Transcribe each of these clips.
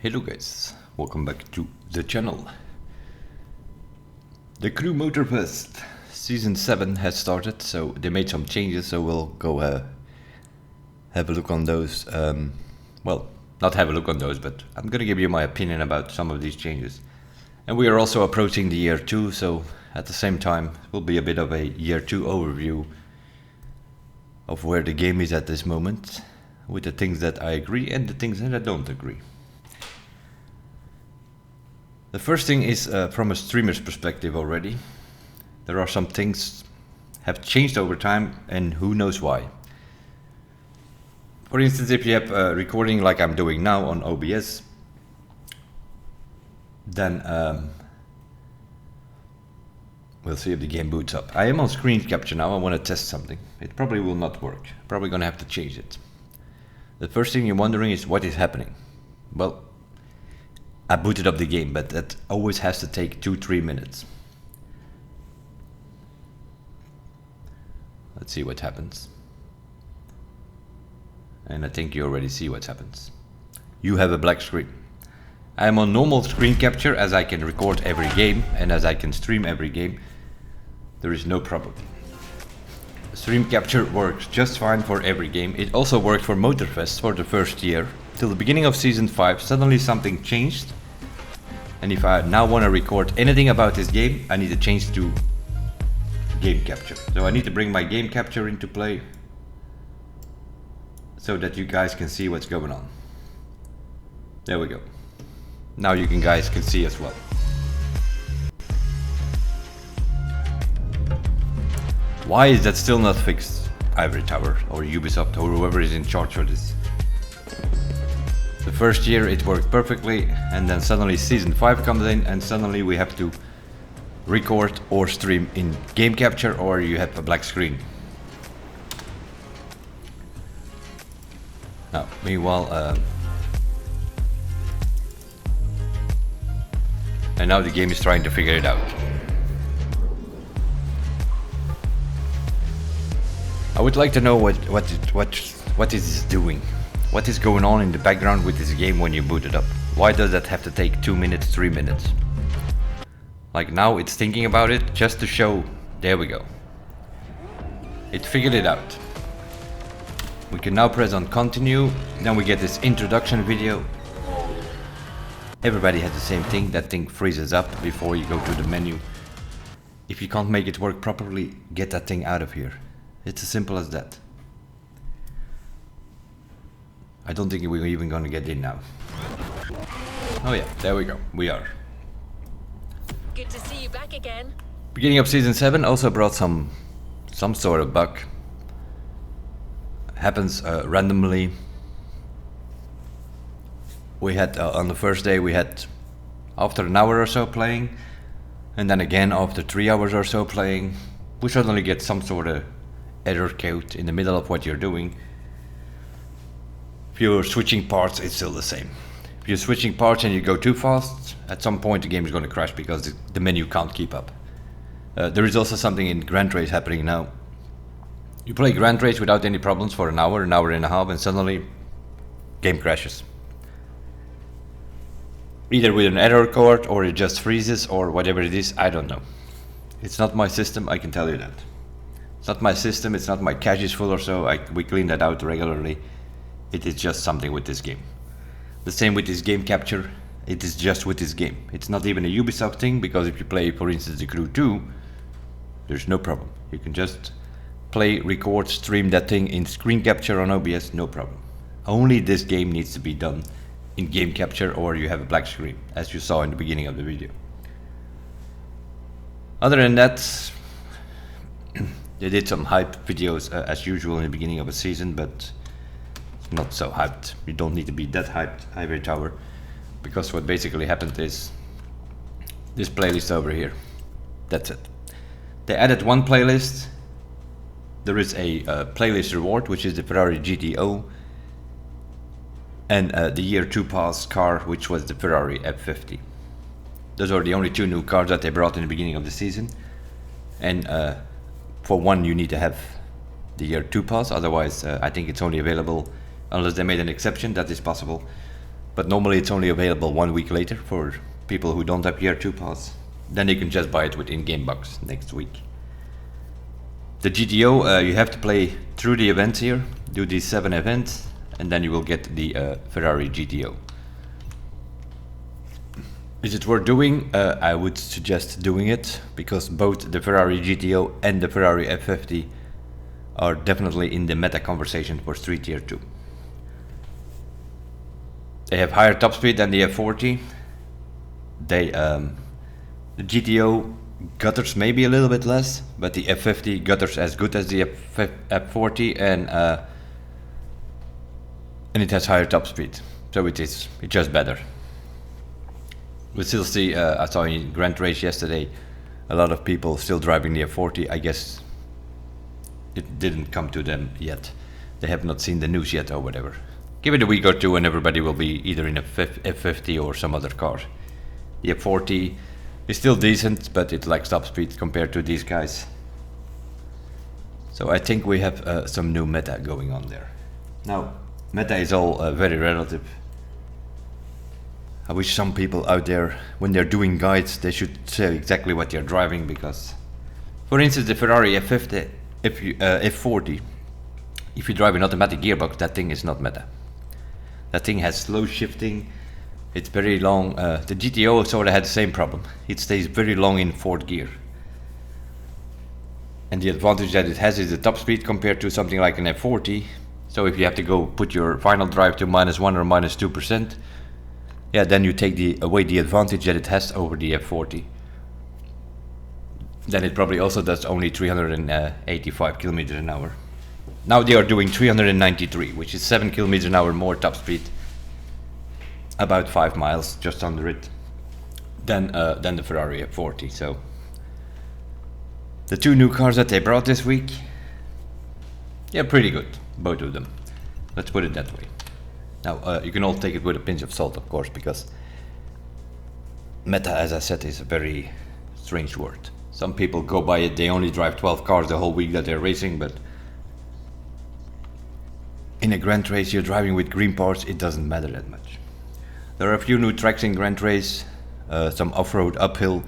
Hello guys, welcome back to the channel. The Crew Motorfest Season 7 has started, so they made some changes, so we'll go have a look on those. Well, not have a look on those, but I'm gonna give you my opinion about some of these changes. And we are also approaching the year 2, so at the same time it will be a bit of a year 2 overview of where the game is at this moment, with the things that I agree and the things that I don't agree. The first thing is from a streamer's perspective already. There are some things have changed over time and who knows why. For instance, if you have recording like I'm doing now on OBS, then we'll see if the game boots up. I am on screen capture now. I want to test something. It probably will not work. Probably gonna have to change it. The first thing you're wondering is what is happening. Well, I booted up the game, but that always has to take 2-3 minutes. Let's see what happens. And I think you already see what happens. You have a black screen. I am on normal screen capture, as I can record every game and as I can stream every game. There is no problem. Stream capture works just fine for every game. It also worked for Motorfest for the first year. Till the beginning of Season 5, suddenly something changed. And if I now want to record anything about this game, I need to change to game capture. So I need to bring my game capture into play so that you guys can see what's going on. There we go. Now you guys can see as well. Why is that still not fixed? Ivory Tower or Ubisoft or whoever is in charge of this. The first year it worked perfectly, and then suddenly Season 5 comes in and suddenly we have to record or stream in game capture, or you have a black screen. Now, meanwhile, and now the game is trying to figure it out. I would like to know what is it doing? What is going on in the background with this game when you boot it up? Why does that have to take 2 minutes, 3 minutes? Like now it's thinking about it just to show, there we go. It figured it out. We can now press on continue, then we get this introduction video. Everybody has the same thing, that thing freezes up before you go to the menu. If you can't make it work properly, get that thing out of here. It's as simple as that. I don't think we're even gonna get in now. Oh yeah, there we go, we are. Good to see you back again. Beginning of Season 7 also brought some sort of bug. Happens randomly. We had, on the first day we had, after an hour or so playing, and then again after 3 hours or so playing, we suddenly get some sort of error code in the middle of what you're doing. If you're switching parts, it's still the same. If you're switching parts and you go too fast, at some point the game is going to crash because the menu can't keep up. There is also something in Grand Race happening now. You play Grand Race without any problems for an hour and a half, and suddenly game crashes. Either with an error code or it just freezes or whatever it is, I don't know. It's not my system, I can tell you that. It's not my system, it's not my cache is full or so, we clean that out regularly. It is just something with this game. The same with this game capture, it is just with this game. It's not even a Ubisoft thing, because if you play, for instance, the Crew 2, there's no problem. You can just play, record, stream that thing in screen capture on OBS, no problem. Only this game needs to be done in game capture or you have a black screen, as you saw in the beginning of the video. Other than that, they did some hype videos as usual in the beginning of a season, but not so hyped. You don't need to be that hyped, Ivory Tower, because what basically happened is this playlist over here. That's it. They added one playlist. There is a playlist reward, which is the Ferrari GTO, and the year 2 pass car, which was the Ferrari F50. Those are the only 2 new cars that they brought in the beginning of the season, and for one you need to have the year 2 pass, otherwise I think it's only available unless they made an exception. That is possible. but normally it's only available 1 week later for people who don't have year 2 pass. Then you can just buy it with in-game bucks next week. The GTO, you have to play through the events here, do these 7 events, and then you will get the Ferrari GTO. Is it worth doing? I would suggest doing it, because both the Ferrari GTO and the Ferrari F50 are definitely in the meta conversation for Street Tier 2. They have higher top speed than the F40. The GTO gutters maybe a little bit less, but the F50 gutters as good as the F40, and it has higher top speed, so it's just better. We still see, I saw in Grand Race yesterday, a lot of people still driving the F40. I guess it didn't come to them yet. They have not seen the news yet or whatever. Give it a week or two and everybody will be either in a F50 or some other car. The F40 is still decent, but it lacks top speed compared to these guys. So I think we have some new meta going on there. Now, meta is all very relative. I wish some people out there, when they're doing guides, they should say exactly what they're driving, because, for instance, the Ferrari F50, F40, if you drive an automatic gearbox, that thing is not meta. That thing has slow shifting, it's very long. The GTO sort of had the same problem. It stays very long in 4th gear. And the advantage that it has is the top speed compared to something like an F40. So if you have to go put your final drive to -1 or -2%, yeah, then you take away the advantage that it has over the F40. Then it probably also does only 385 kilometers an hour. Now they are doing 393, which is 7 kilometers an hour more top speed, about 5 miles just under it, than the Ferrari F40. So the 2 new cars that they brought this week, yeah, pretty good, both of them. Let's put it that way. Now, you can all take it with a pinch of salt, of course, because meta, as I said, is a very strange word. Some people go by it, they only drive 12 cars the whole week that they're racing, but in a Grand Race you're driving with green parts, it doesn't matter that much. There are a few new tracks in Grand Race, some off-road, uphill.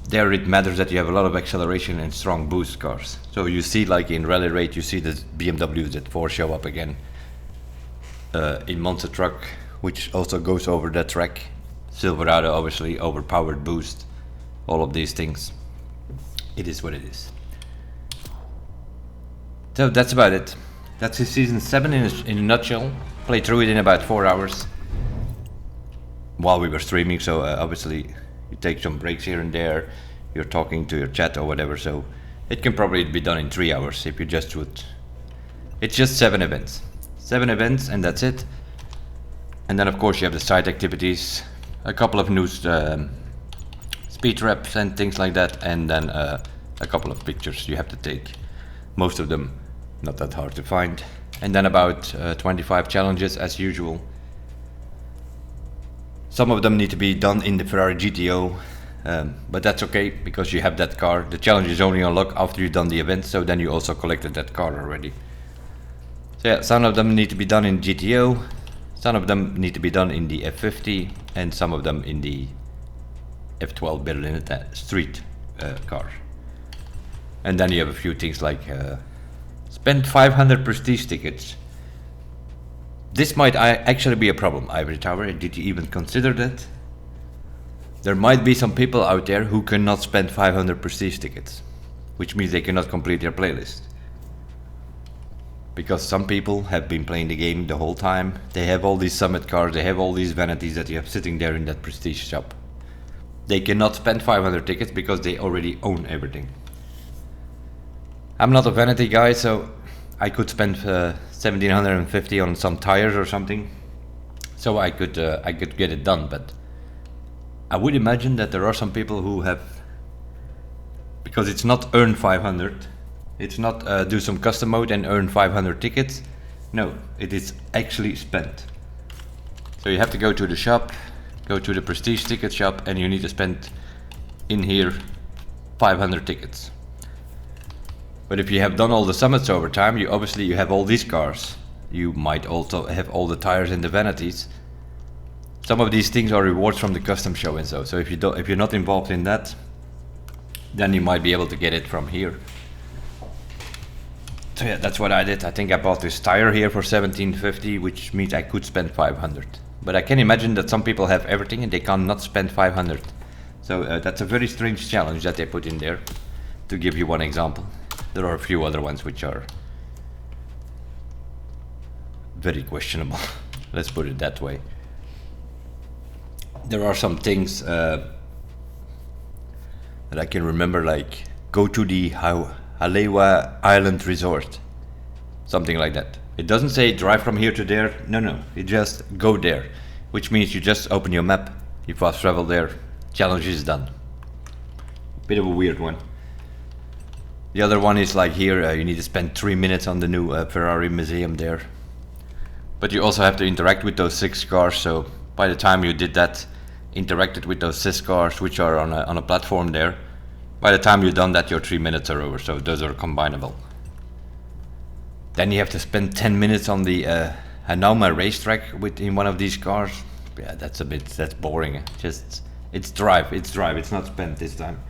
There it matters that you have a lot of acceleration and strong boost cars. So you see, like in Rally Raid, you see the BMW Z4 show up again. In Monster Truck, which also goes over that track. Silverado, obviously, overpowered boost. All of these things. It is what it is. So that's about it. That's season 7 in a nutshell. Played through it in about 4 hours while we were streaming, so obviously you take some breaks here and there. You're talking to your chat or whatever, so it can probably be done in 3 hours if you just would. It's just 7 events. 7 events and that's it. And then of course you have the side activities, a couple of new speed reps and things like that, and then a couple of pictures you have to take. Most of them not that hard to find. And then about 25 challenges as usual. Some of them need to be done in the Ferrari GTO, but that's okay because you have that car. The challenge is only unlocked after you've done the event, so then you also collected that car already. So yeah, some of them need to be done in GTO, some of them need to be done in the F50, and some of them in the F12 Berlin street car. And then you have a few things like spend 500 prestige tickets. This might actually be a problem, Ivory Tower. Did you even consider that? There might be some people out there who cannot spend 500 prestige tickets, which means they cannot complete their playlist. Because some people have been playing the game the whole time. They have all these summit cars, they have all these vanities that you have sitting there in that prestige shop. They cannot spend 500 tickets because they already own everything. I'm not a vanity guy, so I could spend 1750 on some tires or something, so I could get it done. But I would imagine that there are some people who have, because it's not earn 500, it's not do some custom mode and earn 500 tickets. No, it is actually spent. So you have to go to the shop, go to the prestige ticket shop, and you need to spend in here 500 tickets. But if you have done all the summits over time, you have all these cars. You might also have all the tires and the vanities. some of these things are rewards from the custom show and so. So if you're not involved in that, then you might be able to get it from here. So yeah, that's what I did. I think I bought this tire here for 1750, which means I could spend 500. But I can imagine that some people have everything and they cannot spend 500. So that's a very strange challenge that they put in there. To give you one example, there are a few other ones which are very questionable. Let's put it that way. There are some things that I can remember, like go to the Halewa Island Resort, something like that. It doesn't say drive from here to there. No, you just go there, which means you just open your map, you fast travel there, challenge is done. Bit of a weird one. The other one is like here, you need to spend 3 minutes on the new Ferrari museum there. But you also have to interact with those 6 cars, so by the time you did that, interacted with those 6 cars which are on a platform there, by the time you've done that, your 3 minutes are over, so those are combinable. Then you have to spend 10 minutes on the Hanoma racetrack in one of these cars. Yeah, that's boring. It's drive, it's not spent this time.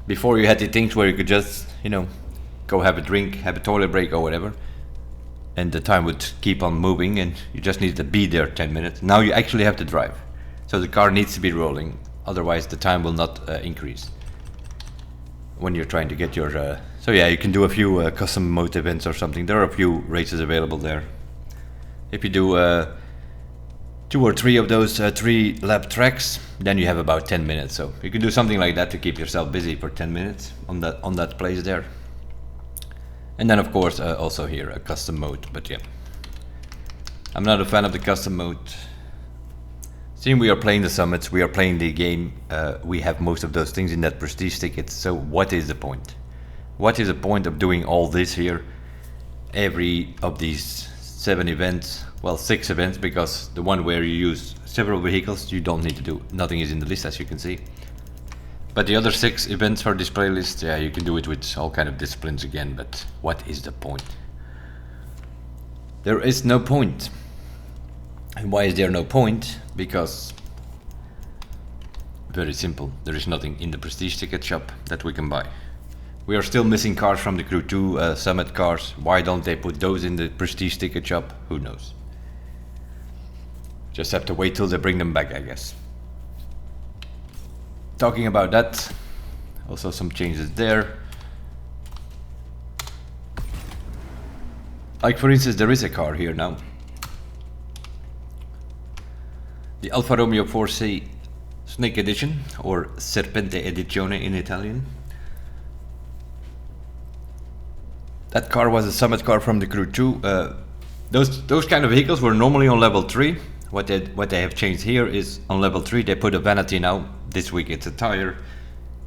Before you had the things where you could just, go have a drink, have a toilet break or whatever, and the time would keep on moving and you just needed to be there 10 minutes. Now you actually have to drive. So the car needs to be rolling, otherwise the time will not increase. When you're trying to get your... so yeah, you can do a few custom mode events or something. There are a few races available there. If you do 2 or 3 of those 3 lap tracks, then you have about 10 minutes. So you can do something like that to keep yourself busy for 10 minutes on that place there. And then of course also here a custom mode, but yeah. I'm not a fan of the custom mode. Seeing we are playing the summits, we are playing the game, we have most of those things in that prestige ticket, so what is the point? What is the point of doing all this here? Every of these 7 events, well 6 events, because the one where you use several vehicles you don't need to do, nothing is in the list as you can see. But the other 6 events for this playlist, yeah, you can do it with all kind of disciplines again, but what is the point? There is no point. And why is there no point? Because, very simple, there is nothing in the prestige ticket shop that we can buy. We are still missing cars from the Crew 2 Summit cars. Why don't they put those in the prestige ticket shop? Who knows? Just have to wait till they bring them back, I guess. Talking about that, also some changes there. Like for instance, there is a car here now. The Alfa Romeo 4C Snake Edition, or Serpente Edizione in Italian. That car was a summit car from the Crew 2. Those kind of vehicles were normally on level 3. What they have changed here is on level 3 they put a vanity now. This week it's a tire,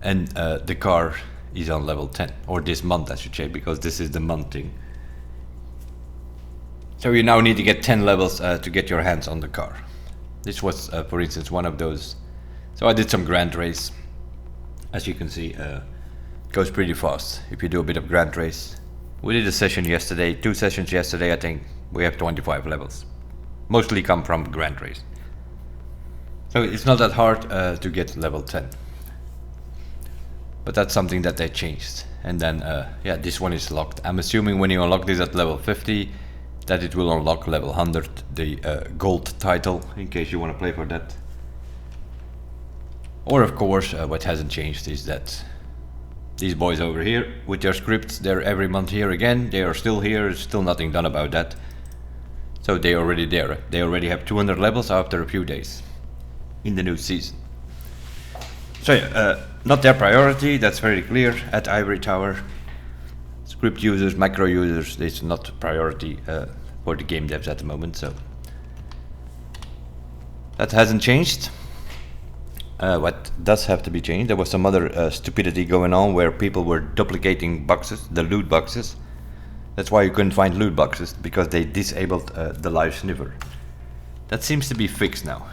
and the car is on level 10, or this month I should say, because this is the month thing. So you now need to get 10 levels to get your hands on the car. This was, for instance, one of those. So I did some grand race. As you can see, it goes pretty fast if you do a bit of grand race. We did a session yesterday, 2 sessions yesterday, I think. We have 25 levels. Mostly come from grand race. So it's not that hard to get level 10. But that's something that they changed. And then, yeah, this one is locked. I'm assuming when you unlock this at level 50, that it will unlock level 100, the gold title, in case you want to play for that. Or of course, what hasn't changed is that these boys over here, with their scripts, they're every month here again. They are still here, still nothing done about that. So they're already there. They already have 200 levels after a few days in the new season. So yeah, not their priority, that's very clear at Ivory Tower. Script users, macro users, it's not priority for the game devs at the moment, so that hasn't changed. What does have to be changed, there was some other stupidity going on where people were duplicating boxes, the loot boxes. That's why you couldn't find loot boxes, because they disabled the live sniffer. That seems to be fixed now.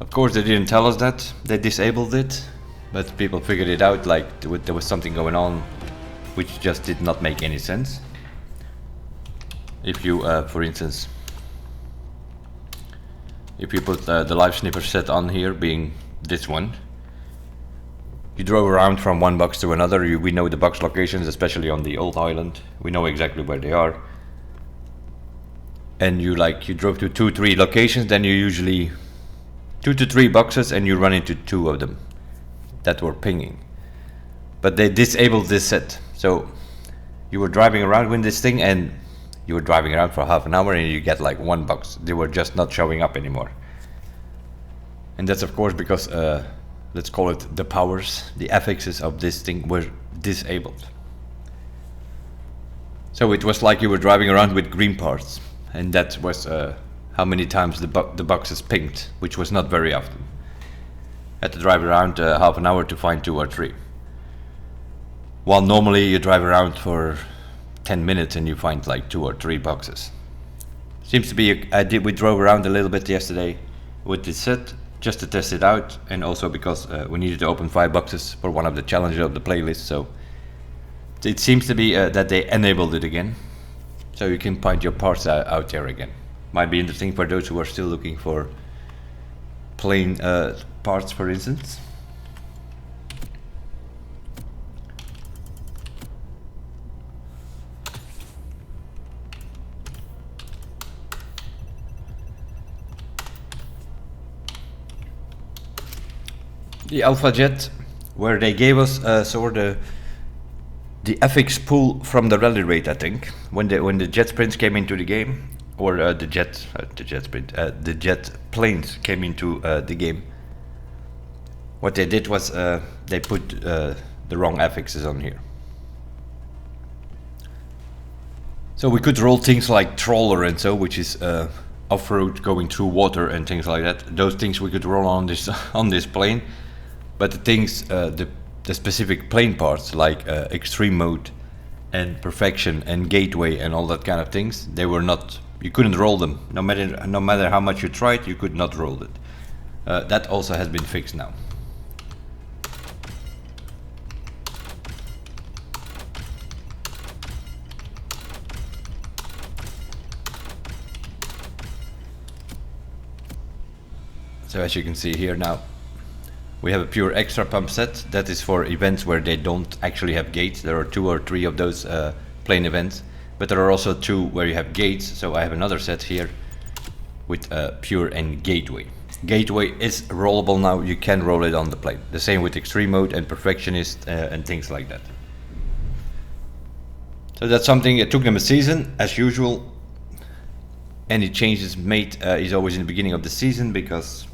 Of course they didn't tell us that, they disabled it, but people figured it out like there was something going on which just did not make any sense. If you, for instance, if you put the live snipper set on here, being this one, you drove around from one box to another. We know the box locations, especially on the old island. We know exactly where they are. And you drove to 2-3 locations, then you usually 2 to 3 boxes, and you run into 2 of them that were pinging. But they disabled this set, so you were driving around with this thing, and you were driving around for half an hour, and you get like 1 box. They were just not showing up anymore. And that's of course because let's call it the powers, the affixes of this thing were disabled. So it was like you were driving around with green parts, and that was how many times the boxes pinged, which was not very often. Had to drive around half an hour to find 2 or 3. While normally you drive around for 10 minutes and you find like 2 or 3 boxes. Seems to be, we drove around a little bit yesterday with this set, just to test it out, and also because we needed to open 5 boxes for one of the challenges of the playlist, so it seems to be that they enabled it again, so you can find your parts out there again. Might be interesting for those who are still looking for plain parts, for instance. The Alpha Jet, where they gave us sort of the FX pool from the rally rate, I think, when the jet sprints came into the game, or the jet planes came into the game. What they did was they put the wrong affixes on here. So we could roll things like trawler and so, which is off-road going through water and things like that. Those things we could roll on this plane. But the things, the specific plane parts like extreme mode and perfection and gateway and all that kind of things, they were not. You couldn't roll them. No matter how much you tried, you could not roll it. That also has been fixed now. So as you can see here now, we have a pure extra pump set that is for events where they don't actually have gates. There are 2 or 3 of those plane events, but there are also 2 where you have gates. So I have another set here with pure and gateway. Gateway is rollable now. You can roll it on the plane. The same with extreme mode and perfectionist and things like that. So that's something. It took them a season as usual. Any changes made is always in the beginning of the season, because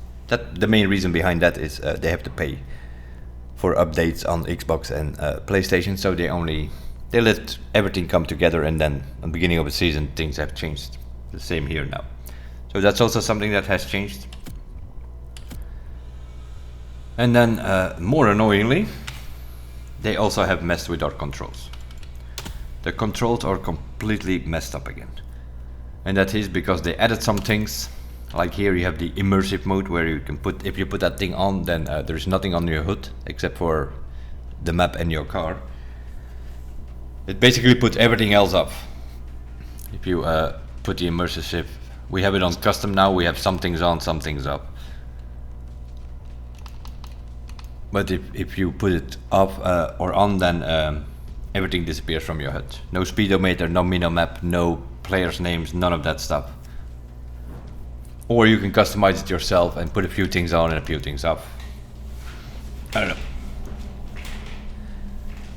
the main reason behind that is they have to pay for updates on Xbox and PlayStation, so they let everything come together, and then at the beginning of the season things have changed. The same here now. So that's also something that has changed. And then more annoyingly, they also have messed with our controls. The controls are completely messed up again. And that is because they added some things. Like here you have the immersive mode, where you can put, if you put that thing on, then there's nothing on your hood except for the map and your car. It basically puts everything else off. If you put the immersive, we have it on custom now, we have some things on, some things off. But if you put it off or on, then everything disappears from your HUD. No speedometer, no minimap, no players' names, none of that stuff. Or you can customize it yourself and put a few things on and a few things off. I don't know.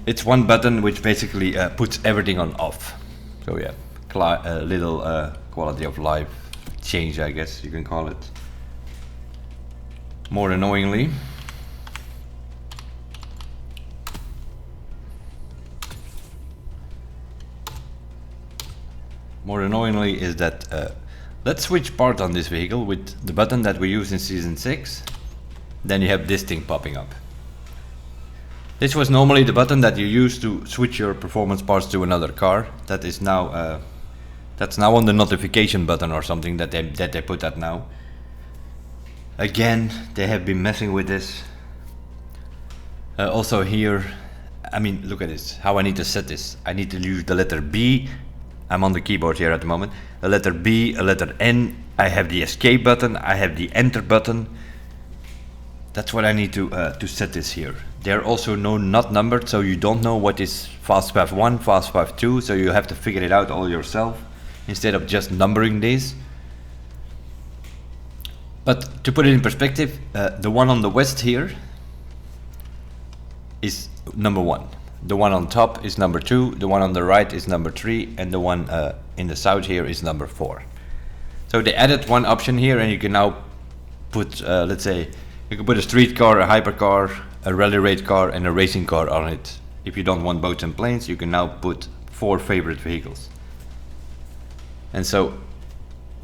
It's one button which basically puts everything on off. So yeah, a little quality of life change, I guess you can call it. More annoyingly, is that let's switch part on this vehicle with the button that we used in Season 6. Then you have this thing popping up. This was normally the button that you use to switch your performance parts to another car. That is now that's now on the notification button or something that they put that now. Again, they have been messing with this. Also here, I mean, look at this, how I need to set this. I need to use the letter B I'm on the keyboard here at the moment. A letter B, a letter N. I have the escape button. I have the enter button. That's what I need to set this here. They're also not numbered, so you don't know what is fast path 1, fast path 2, so you have to figure it out all yourself instead of just numbering these. But to put it in perspective, the one on the west here is number 1. The one on top is number 2, the one on the right is number 3, and the one in the south here is number 4. So they added one option here, and you can now put, let's say, you can put a street car, a hypercar, a rally raid car, and a racing car on it. If you don't want boats and planes, you can now put 4 favorite vehicles. And so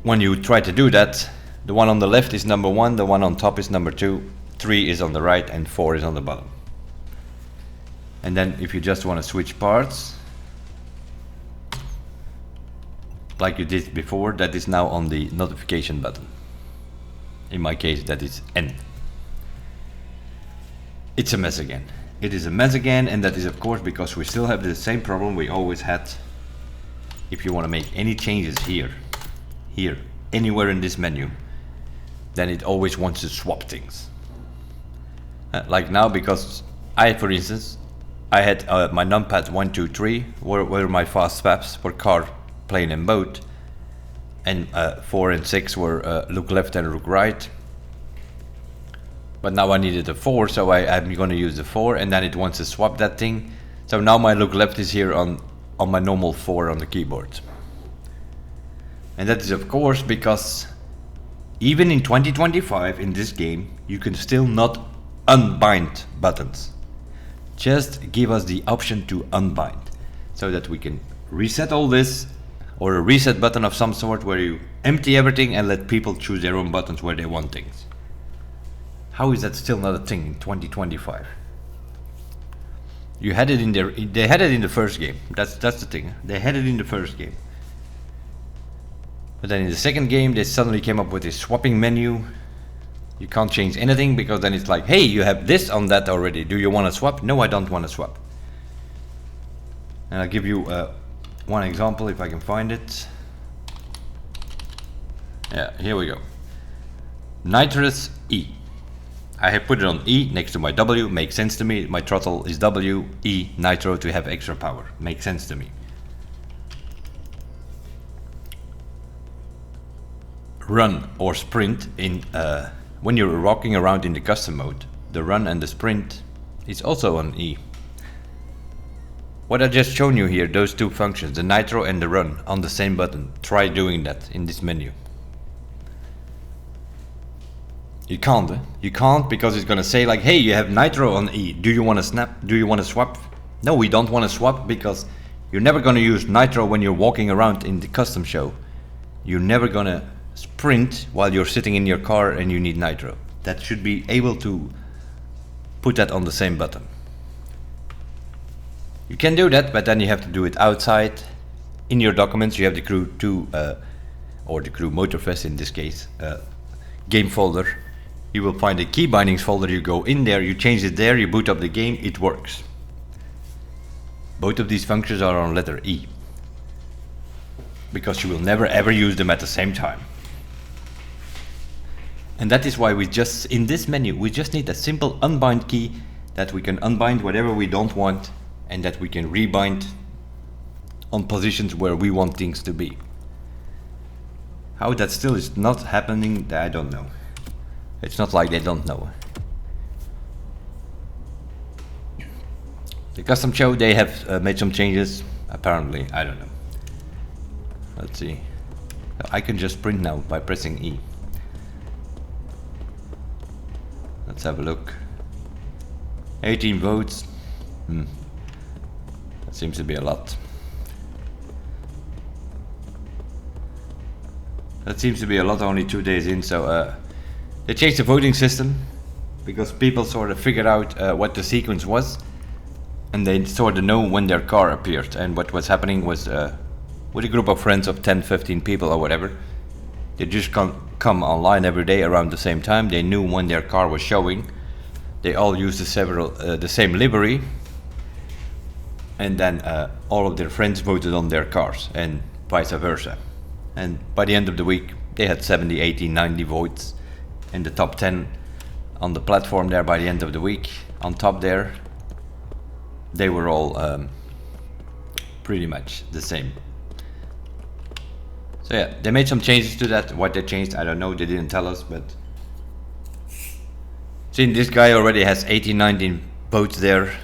when you try to do that, the one on the left is number 1, the one on top is number 2, 3 is on the right, and 4 is on the bottom. And then if you just want to switch parts, like you did before, that is now on the notification button. In my case, that is N. It's a mess again. It is a mess again, and that is of course because we still have the same problem we always had. If you want to make any changes here, anywhere in this menu, then it always wants to swap things. Like now, because for instance, I had my numpad 1, 2, 3 were my fast paths for car, plane and boat, and 4 and 6 were look left and look right. But now I needed a 4, so I'm going to use the 4, and then it wants to swap that thing. So now my look left is here on my normal 4 on the keyboard. And that is of course because even in 2025 in this game you can still not unbind buttons. Just give us the option to unbind so that we can reset all this, or a reset button of some sort where you empty everything and let people choose their own buttons where they want things. How is that still not a thing in 2025? You had it in there. They had it in the first game. That's the thing. They had it in the first game. But then in the second game they suddenly came up with this swapping menu. You can't change anything because then it's like, hey, you have this on that already. Do you want to swap? No, I don't want to swap. And I'll give you one example if I can find it. Yeah, here we go. Nitrous E. I have put it on E next to my W. Makes sense to me. My throttle is W, E, nitro to have extra power. Makes sense to me. Run or sprint in when you're walking around in the custom mode, the run and the sprint is also on E. What I just shown you here, those two functions, the nitro and the run, on the same button. Try doing that in this menu. You can't. You can't, because it's gonna say like, hey, you have nitro on E. Do you want to snap? Do you want to swap? No, we don't want to swap because you're never gonna use nitro when you're walking around in the custom show. You're never gonna sprint while you're sitting in your car and you need nitro. That should be able to put that on the same button. You can do that, but then you have to do it outside. In your documents you have the Crew 2 or the Crew Motorfest in this case game folder. You will find a key bindings folder. You go in there, you change it there, you boot up the game, it works. Both of these functions are on letter E because you will never ever use them at the same time. And that is why we just, in this menu, we just need a simple unbind key that we can unbind whatever we don't want and that we can rebind on positions where we want things to be. How that still is not happening, I don't know. It's not like they don't know. The custom show, they have made some changes, apparently, I don't know. Let's see. I can just print now by pressing E. Let's have a look. 18 votes. That seems to be a lot. That seems to be a lot only 2 days in, so they changed the voting system because people sort of figured out what the sequence was, and they sort of know when their car appeared. And what was happening was with a group of friends of 10-15 people or whatever, they just come online every day around the same time. They knew when their car was showing. They all used the same livery, and then all of their friends voted on their cars, and vice versa. And by the end of the week, they had 70, 80, 90 votes in the top 10 on the platform there by the end of the week. On top there, they were all pretty much the same. So yeah, they made some changes to that. What they changed, I don't know, they didn't tell us, but seeing this guy already has 18, 19 votes there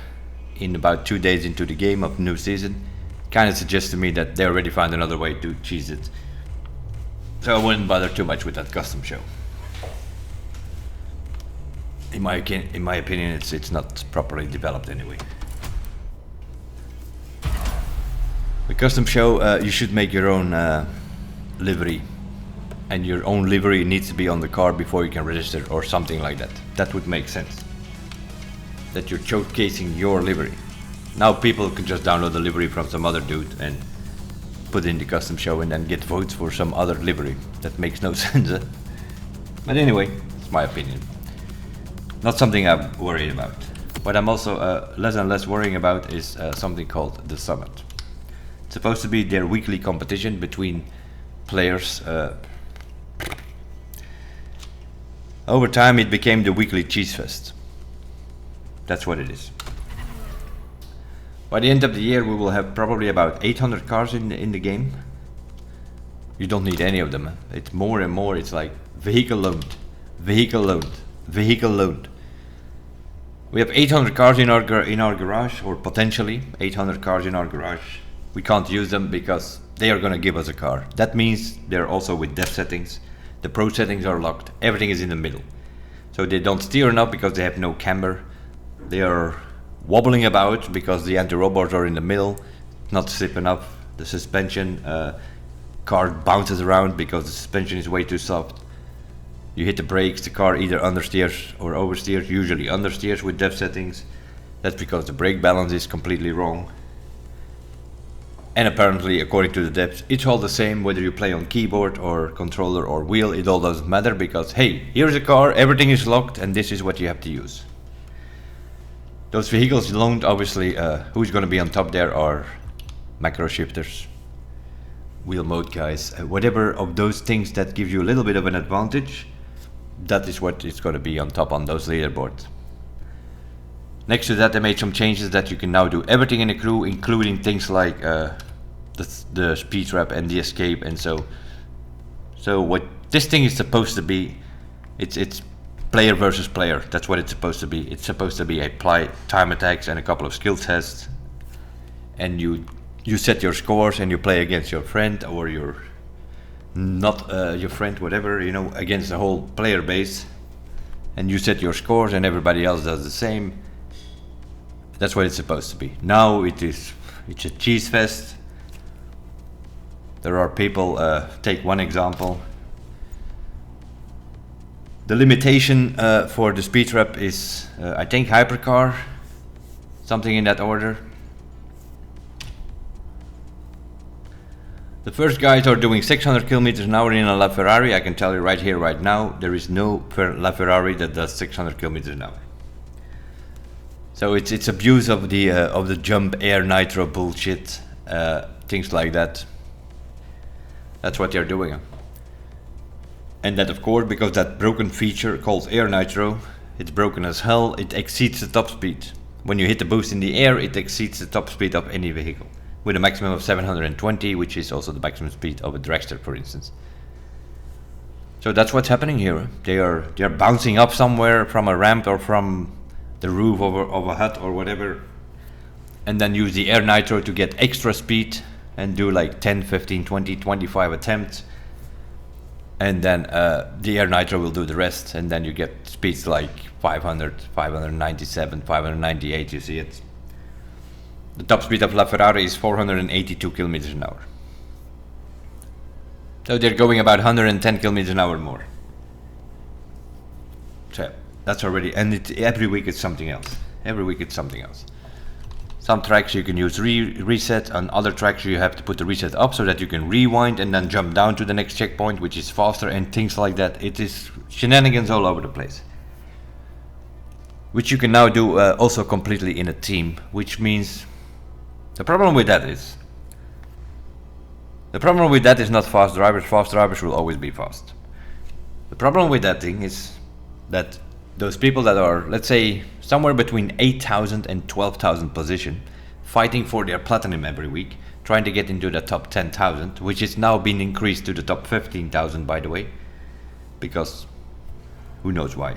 in about 2 days into the game of the new season, kind of suggests to me that they already found another way to cheese it. So I wouldn't bother too much with that custom show. In my opinion, it's not properly developed anyway. The custom show, you should make your own livery, and your own livery needs to be on the car before you can register or something like that. That would make sense. That you're showcasing your livery. Now people can just download the livery from some other dude and put in the custom show and then get votes for some other livery. That makes no sense. But anyway, it's my opinion. Not something I'm worried about. What I'm also less and less worrying about is something called the Summit. It's supposed to be their weekly competition between players. Over time it became the weekly cheese fest. That's what it is. By the end of the year we will have probably about 800 cars in the game. You don't need any of them. It's more and more, it's like vehicle loaned, vehicle loaned, vehicle loaned. We have 800 cars in our garage, or potentially 800 cars in our garage. We can't use them because they are gonna give us a car. That means they're also with dev settings. The pro settings are locked. Everything is in the middle. So they don't steer enough because they have no camber. They are wobbling about because the anti-roll bars are in the middle, not slip enough. The suspension car bounces around because the suspension is way too soft. You hit the brakes, the car either understeers or oversteers, usually understeers with dev settings. That's because the brake balance is completely wrong. And apparently, according to the devs, it's all the same whether you play on keyboard or controller or wheel. It all doesn't matter because, hey, here's a car, everything is locked, and this is what you have to use. Those vehicles loaned, obviously, who's going to be on top there are macro shifters, wheel mode guys, whatever of those things that give you a little bit of an advantage, that is what is going to be on top on those leaderboards. Next to that, they made some changes that you can now do everything in the crew, including things like the speed trap and the escape, and so what this thing is supposed to be, it's player versus player. That's what it's supposed to be. It's supposed to be apply time attacks and a couple of skill tests, and you set your scores and you play against your friend or your not your friend, whatever, you know, against the whole player base, and you set your scores and everybody else does the same. That's what it's supposed to be. Now it's a cheese fest. There are people, take one example. The limitation for the speed trap is, I think, hypercar, something in that order. The first guys are doing 600 kilometers an hour in a LaFerrari. I can tell you right here, right now, there is no LaFerrari that does 600 kilometers an hour. So it's abuse of the jump air nitro bullshit, things like that. That's what they're doing. And that, of course, because that broken feature called air nitro, it's broken as hell, it exceeds the top speed. When you hit the boost in the air, it exceeds the top speed of any vehicle, with a maximum of 720, which is also the maximum speed of a dragster, for instance. So that's what's happening here. They are bouncing up somewhere from a ramp or from the roof of a hut or whatever, and then use the air nitro to get extra speed and do like 10, 15, 20, 25 attempts, and then the air nitro will do the rest, and then you get speeds like 500, 597, 598, you see it. The top speed of LaFerrari is 482 kilometers an hour. So they're going about 110 kilometers an hour more. So that's already, and every week it's something else. Every week it's something else. Some tracks you can use reset, on other tracks you have to put the reset up so that you can rewind and then jump down to the next checkpoint, which is faster, and things like that. It is shenanigans all over the place. Which you can now do also completely in a team, which means the problem with that is The problem with that is not fast drivers. Fast drivers will always be fast. The problem with that thing is that those people that are, let's say, somewhere between 8,000 and 12,000 position, fighting for their platinum every week, trying to get into the top 10,000, which is now been increased to the top 15,000, by the way, because who knows why.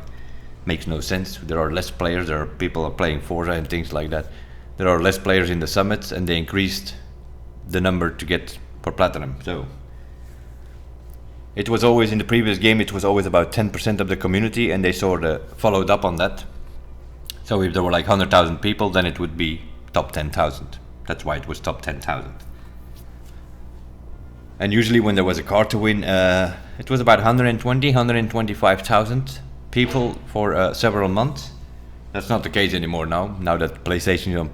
Makes no sense. There are less players, there are people are playing Forza and things like that. There are less players in the summits, and they increased the number to get for platinum. So it was always, in the previous game, it was always about 10% of the community, and they sort of followed up on that. So if there were like 100,000 people, then it would be top 10,000. That's why it was top 10,000. And usually when there was a car to win, it was about 125,000 people for several months. That's not the case anymore now. Now that PlayStation is on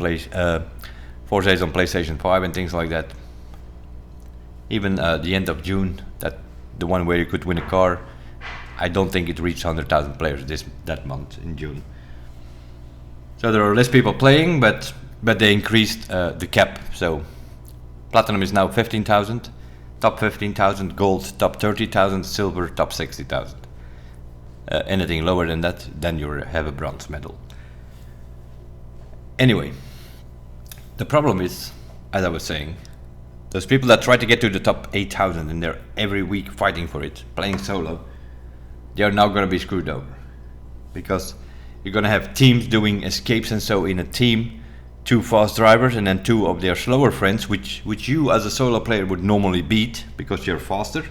Forza is on PlayStation 5 and things like that. Even the end of June, the one where you could win a car, I don't think it reached 100,000 players that month in June. So there are less people playing, but they increased the cap. So platinum is now 15,000, top 15,000, gold top 30,000, silver top 60,000. Anything lower than that, then you have a bronze medal. Anyway, the problem is, as I was saying, those people that try to get to the top 8,000 and they're every week fighting for it, playing solo, they are now going to be screwed over. Because you're going to have teams doing escapes, and so in a team, 2 fast drivers and then 2 of their slower friends, which you as a solo player would normally beat because you're faster.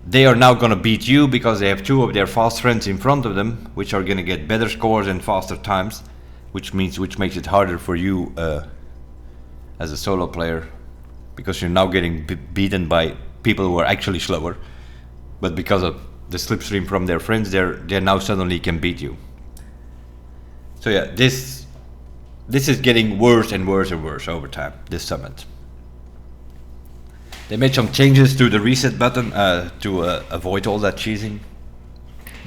They are now going to beat you because they have 2 of their fast friends in front of them, which are going to get better scores and faster times, which makes it harder for you as a solo player, because you're now getting beaten by people who are actually slower, but because of the slipstream from their friends, they now suddenly can beat you. So yeah, this is getting worse and worse and worse over time, this summit. They made some changes to the reset button to avoid all that cheesing.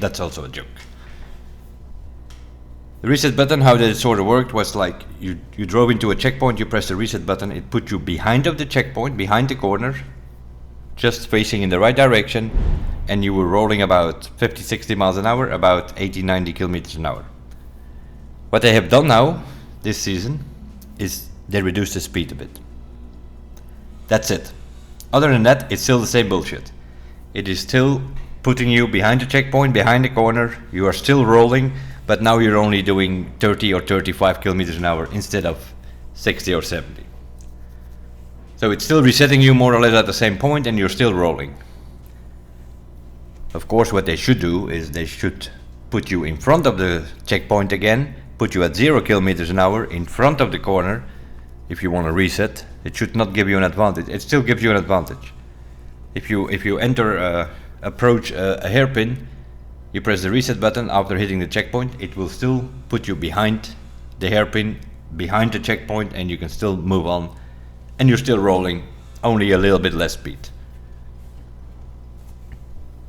That's also a joke. The reset button, how that sort of worked, was like you drove into a checkpoint, you press the reset button, it put you behind of the checkpoint, behind the corner, just facing in the right direction, and you were rolling about 50-60 miles an hour, about 80-90 kilometers an hour. What they have done now, this season, is they reduced the speed a bit. That's it. Other than that, it's still the same bullshit. It is still putting you behind the checkpoint, behind the corner, you are still rolling, but now you're only doing 30 or 35 kilometers an hour instead of 60 or 70. So it's still resetting you more or less at the same point, and you're still rolling. Of course, what they should do is they should put you in front of the checkpoint again, put you at 0 kilometers an hour in front of the corner. If you want to reset, it should not give you an advantage. It still gives you an advantage. If you approach a hairpin, you press the reset button after hitting the checkpoint, it will still put you behind the hairpin, behind the checkpoint, and you can still move on, and you're still rolling, only a little bit less speed.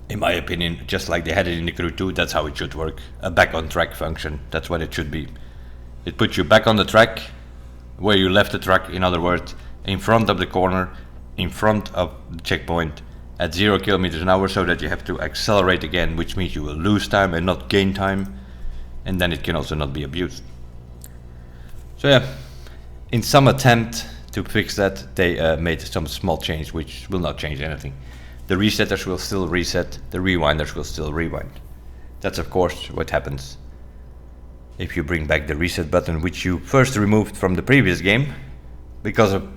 In my opinion, just like they had it in the Crew 2, that's how it should work. A back on track function, that's what it should be. It puts you back on the track, where you left the track, in other words, in front of the corner, in front of the checkpoint, at 0 kilometers an hour, so that you have to accelerate again, which means you will lose time and not gain time, and then it can also not be abused. So yeah, in some attempt to fix that, they made some small change, which will not change anything. The resetters will still reset, the rewinders will still rewind. That's of course what happens if you bring back the reset button, which you first removed from the previous game because of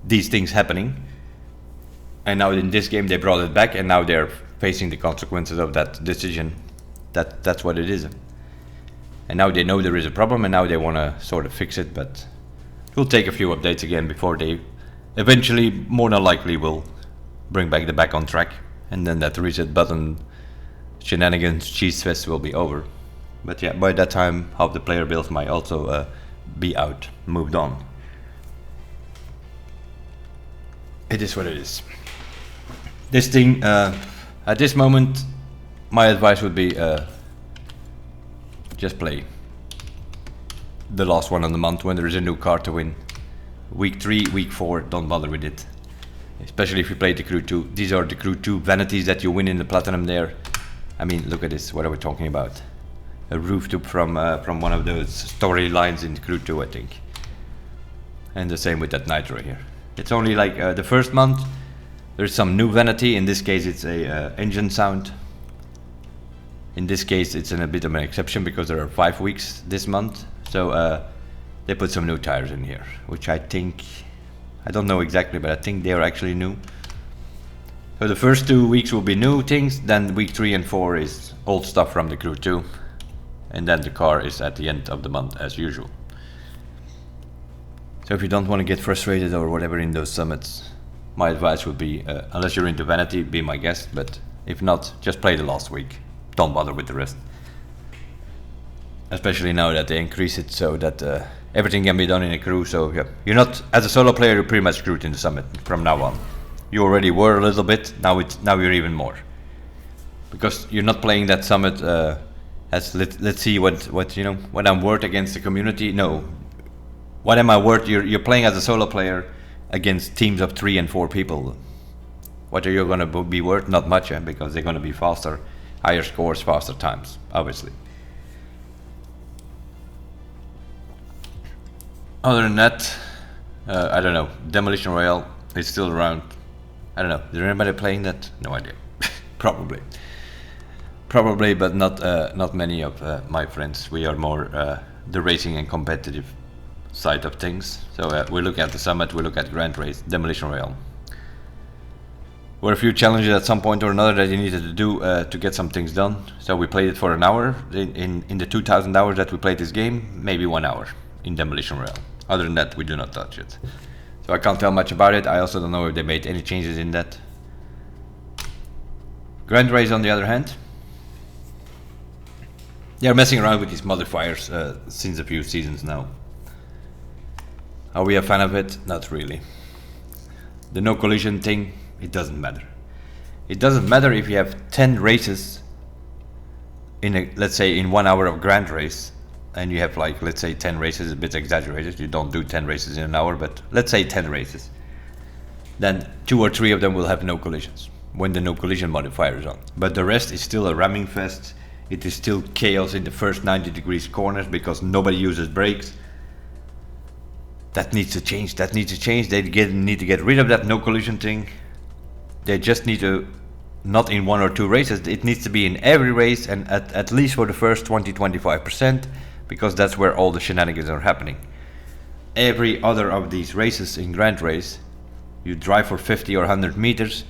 these things happening. And now in this game they brought it back, and now they're facing the consequences of that decision. That's what it is. And now they know there is a problem, and now they want to sort of fix it, but it will take a few updates again before they eventually, more than likely, will bring back the back on track, and then that reset button shenanigans cheese fest will be over. But yeah, by that time half the player builds might also be out, moved on. It is what it is. This thing, at this moment, my advice would be just play the last one of the month when there is a new car to win. Week 3, week 4, don't bother with it. especially if you play the Crew 2. These are the Crew 2 vanities that you win in the Platinum there. I mean, look at this, what are we talking about? A rooftop from one of those storylines in Crew 2, I think. And the same with that Nitro here. It's only like the first month, there's some new vanity. In this case it's a engine sound. In this case it's a bit of an exception because there are 5 weeks this month. So they put some new tires in here, which I think, I don't know exactly, but I think they are actually new. So the first 2 weeks will be new things, then week 3 and 4 is old stuff from the Crew 2. And then the car is at the end of the month as usual. So if you don't want to get frustrated or whatever in those summits, my advice would be, unless you're into vanity, be my guest, but if not, just play the last week. Don't bother with the rest. Especially now that they increase it so that everything can be done in a crew, so yeah. You're not, as a solo player, you're pretty much screwed in the summit from now on. You already were a little bit, now you're even more. Because you're not playing that summit as let's see what you know, what I'm worth against the community. No. What am I worth? You're playing as a solo player against teams of 3 and 4 people. What are you gonna be worth? Not much, because they're gonna be faster, higher scores, faster times, obviously. Other than that, I don't know. Demolition Royale is still around. I don't know. Is there anybody playing that? No idea. Probably, but not many of my friends. We are more the racing and competitive side of things. So we look at the summit, we look at Grand Race, Demolition Royale. Were a few challenges at some point or another that you needed to do to get some things done. So we played it for an hour. In the 2,000 hours that we played this game, maybe 1 hour in Demolition Royale. Other than that, we do not touch it. So I can't tell much about it. I also don't know if they made any changes in that. Grand Race, on the other hand, they're messing around with these modifiers since a few seasons now. Are we a fan of it? Not really. The no collision thing, it doesn't matter. It doesn't matter if you have 10 races in a, let's say in 1 hour of Grand Race, and you have like, let's say 10 races, a bit exaggerated, you don't do 10 races in an hour, but let's say 10 races. Then 2 or 3 of them will have no collisions when the no collision modifier is on. But the rest is still a ramming fest. It is still chaos in the first 90 degrees corners because nobody uses brakes. That needs to change, that needs to change. They need to get rid of that no collision thing. They just need to, not in 1 or 2 races, it needs to be in every race, and at least for the first 20-25%, because that's where all the shenanigans are happening. Every other of these races in Grand Race, you drive for 50 or 100 meters,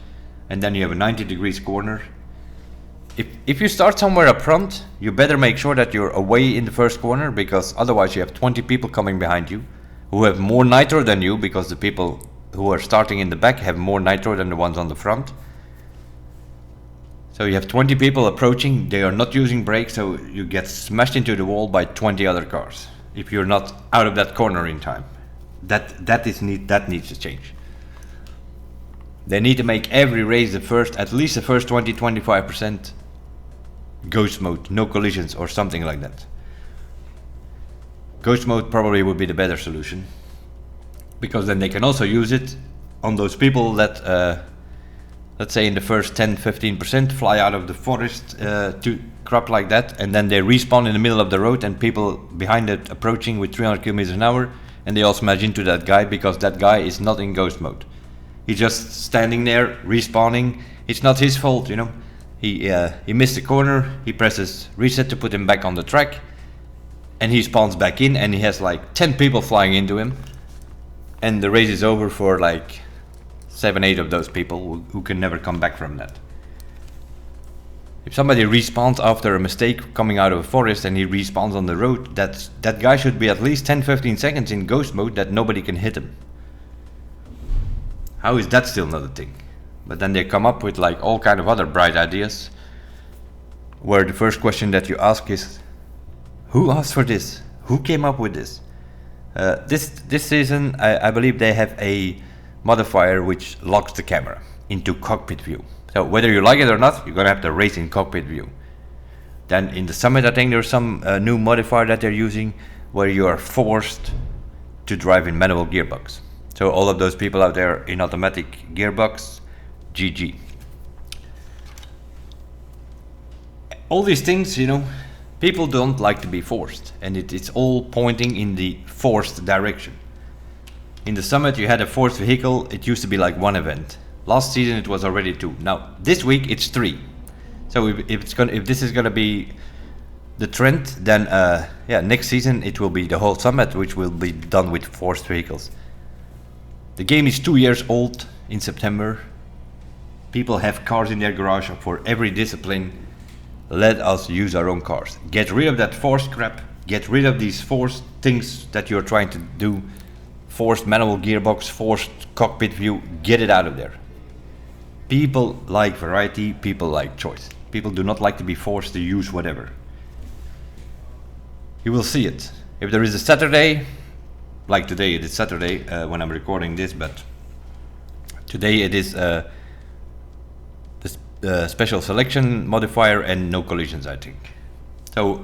and then you have a 90 degrees corner. If you start somewhere up front, you better make sure that you're away in the first corner, because otherwise you have 20 people coming behind you who have more nitro than you, because the people who are starting in the back have more nitro than the ones on the front. So you have 20 people approaching, they are not using brakes, so you get smashed into the wall by 20 other cars if you're not out of that corner in time. That needs to change. They need to make every race at least the first 20-25% ghost mode, no collisions or something like that. Ghost mode probably would be the better solution, because then they can also use it on those people that let's say in the first 10-15% fly out of the forest to crop like that, and then they respawn in the middle of the road, and people behind it approaching with 300 kilometers an hour, and they all smash into that guy because that guy is not in ghost mode. He's just standing there respawning. It's not his fault, you know. He missed the corner, he presses reset to put him back on the track, and he spawns back in, and he has like 10 people flying into him, and the race is over for like 7-8 of those people who can never come back from that. If somebody respawns after a mistake coming out of a forest and he respawns on the road, that guy should be at least 10-15 seconds in ghost mode that nobody can hit him. How is that still not a thing? But then they come up with like all kind of other bright ideas, where the first question that you ask is, who asked for this? Who came up with this? This season I believe they have a modifier which locks the camera into cockpit view. So whether you like it or not, you're gonna have to race in cockpit view. Then in the summit, I think there's some new modifier that they're using where you are forced to drive in manual gearbox. So all of those people out there in automatic gearbox, GG. All these things, you know, people don't like to be forced, and it's all pointing in the forced direction. In the summit you had a forced vehicle, it used to be like one event. Last season it was already 2. Now this week it's 3. So if this is gonna be the trend, then yeah, next season it will be the whole summit which will be done with forced vehicles. The game is 2 years old in September. People have cars in their garage for every discipline. Let us use our own cars. Get rid of that forced crap. Get rid of these forced things that you're trying to do. Forced manual gearbox, forced cockpit view. Get it out of there. People like variety, people like choice. People do not like to be forced to use whatever. You will see it. If there is a Saturday, like today, it is Saturday when I'm recording this, but today it is the special selection modifier and no collisions, I think. So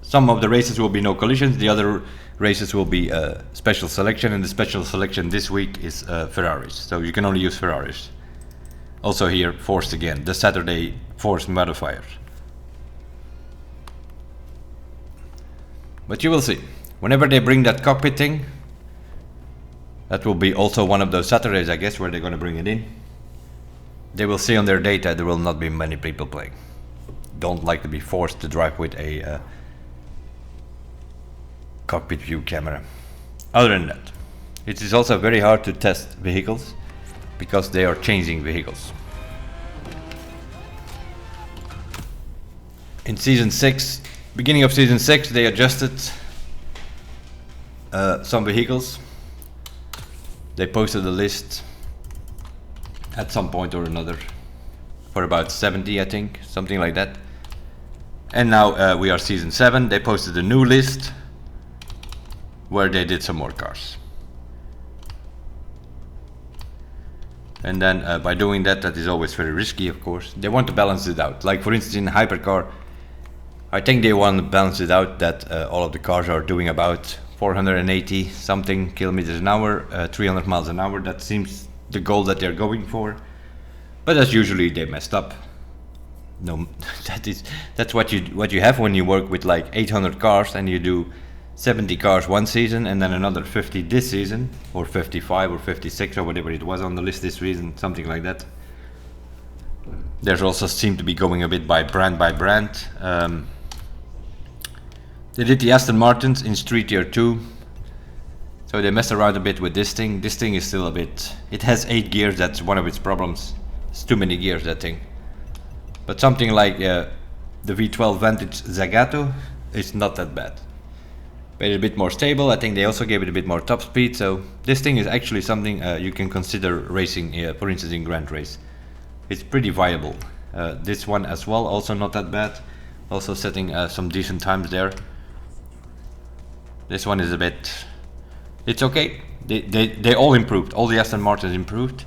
some of the races will be no collisions, the other races will be special selection, and the special selection this week is Ferraris. So you can only use Ferraris. Also here, forced again, the Saturday forced modifier. But you will see, whenever they bring that cockpit thing, that will be also one of those Saturdays, I guess, where they're going to bring it in. They will see on their data there will not be many people playing. Don't like to be forced to drive with a cockpit view camera. Other than that, it is also very hard to test vehicles because they are changing vehicles. In season 6, beginning of season 6, they adjusted some vehicles. They posted a list at some point or another for about 70, I think, something like that. And now we are season 7. They posted a new list where they did some more cars. And then by doing that, that is always very risky, of course. They want to balance it out. Like for instance in Hypercar, I think they want to balance it out that all of the cars are doing about 480 something kilometers an hour, 300 miles an hour. That seems the goal that they're going for, but as usually they messed up. No, that's what you have when you work with like 800 cars and you do 70 cars one season and then another 50 this season, or 55 or 56 or whatever it was on the list this season, something like that. There's also seem to be going a bit by brand. They did the Aston Martins in Street Tier 2. So they messed around a bit with this thing. This thing is still a bit... It has 8 gears, that's one of its problems. It's too many gears, that thing. But something like the V12 Vantage Zagato is not that bad. Made it a bit more stable. I think they also gave it a bit more top speed. So this thing is actually something you can consider racing, for instance in Grand Race. It's pretty viable. This one as well, also not that bad. Also setting some decent times there. This one is a bit... It's okay. They all improved. All the Aston Martins improved.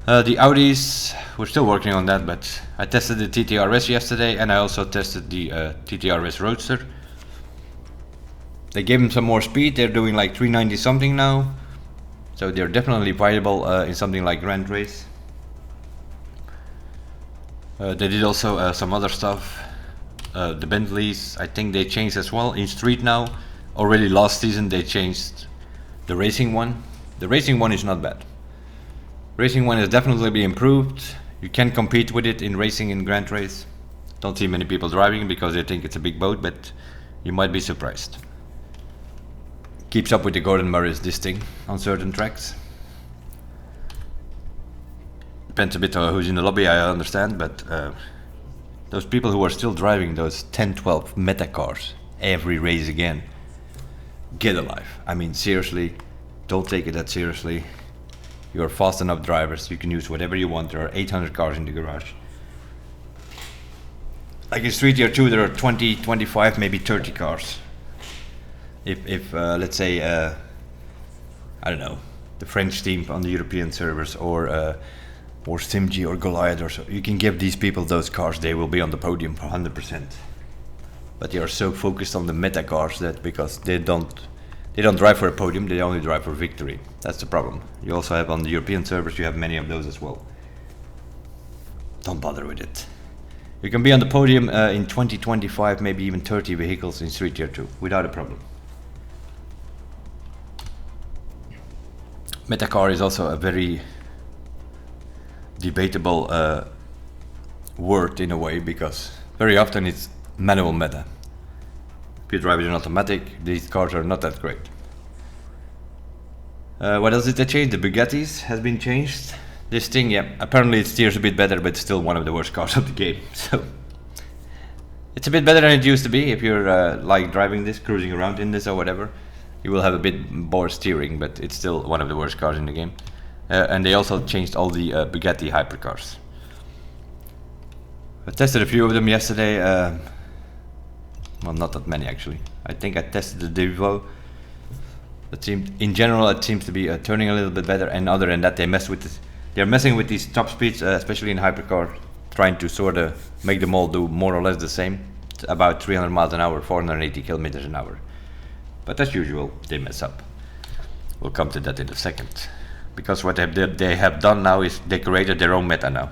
The Audis, we're still working on that, but I tested the TTRS yesterday and I also tested the TTRS Roadster. They gave them some more speed. They're doing like 390 something now. So they're definitely viable in something like Grand Race. They did also some other stuff. The Bentleys, I think they changed as well in street now. Already last season they changed the racing one. The racing one is not bad. Racing one has definitely been improved. You can compete with it in racing in Grand Race. Don't see many people driving because they think it's a big boat, but you might be surprised. Keeps up with the Gordon Murray's, this thing, on certain tracks. Depends a bit on who's in the lobby, I understand, but those people who are still driving those 10-12 meta cars every race again, get alive. I mean, seriously, don't take it that seriously. You're fast enough drivers, you can use whatever you want. There are 800 cars in the garage. Like in Street Tier 2 there are 20, 25, maybe 30 cars. If let's say, I don't know, the French team on the European servers, or SimG or Goliath or so, you can give these people those cars, they will be on the podium for 100%. But they are so focused on the meta cars that because they don't They don't drive for a podium, they only drive for victory. That's the problem. You also have on the European servers, you have many of those as well. Don't bother with it. You can be on the podium in 20, 25, maybe even 30 vehicles in Street Tier 2 without a problem. Metacar is also a very debatable word in a way, because very often it's manual meta. If you drive it in automatic, these cars are not that great. What else did they change? The Bugattis has been changed. This thing, yeah, apparently it steers a bit better, but still one of the worst cars of the game. So it's a bit better than it used to be. If you're like driving this, cruising around in this or whatever, you will have a bit more steering, but it's still one of the worst cars in the game. And they also changed all the Bugatti hypercars. I tested a few of them yesterday. Well, not that many actually. I think I tested the Devo. In general, it seems to be turning a little bit better. And other than that, they're messing with these top speeds, especially in hypercar, trying to sort of make them all do more or less the same. It's about 300 miles an hour, 480 kilometers an hour. But as usual, they mess up. We'll come to that in a second. Because what they have done now is they created their own meta now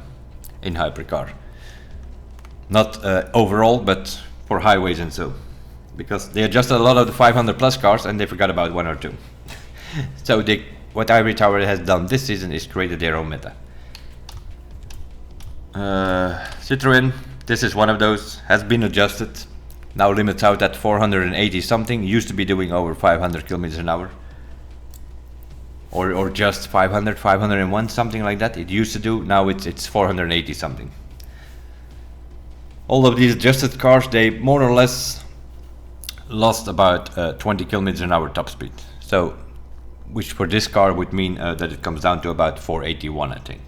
in hypercar. Not overall, but for highways and so. Because they adjusted a lot of the 500 plus cars and they forgot about one or two. So what Ivory Tower has done this season is created their own meta. Citroën, this is one of those, has been adjusted. Now limits out at 480 something, used to be doing over 500 kilometers an hour. Or just 500, 501, something like that. It used to do, now it's 480 something. All of these adjusted cars, they more or less lost about 20 kilometers an hour top speed. So, which for this car would mean that it comes down to about 481, I think.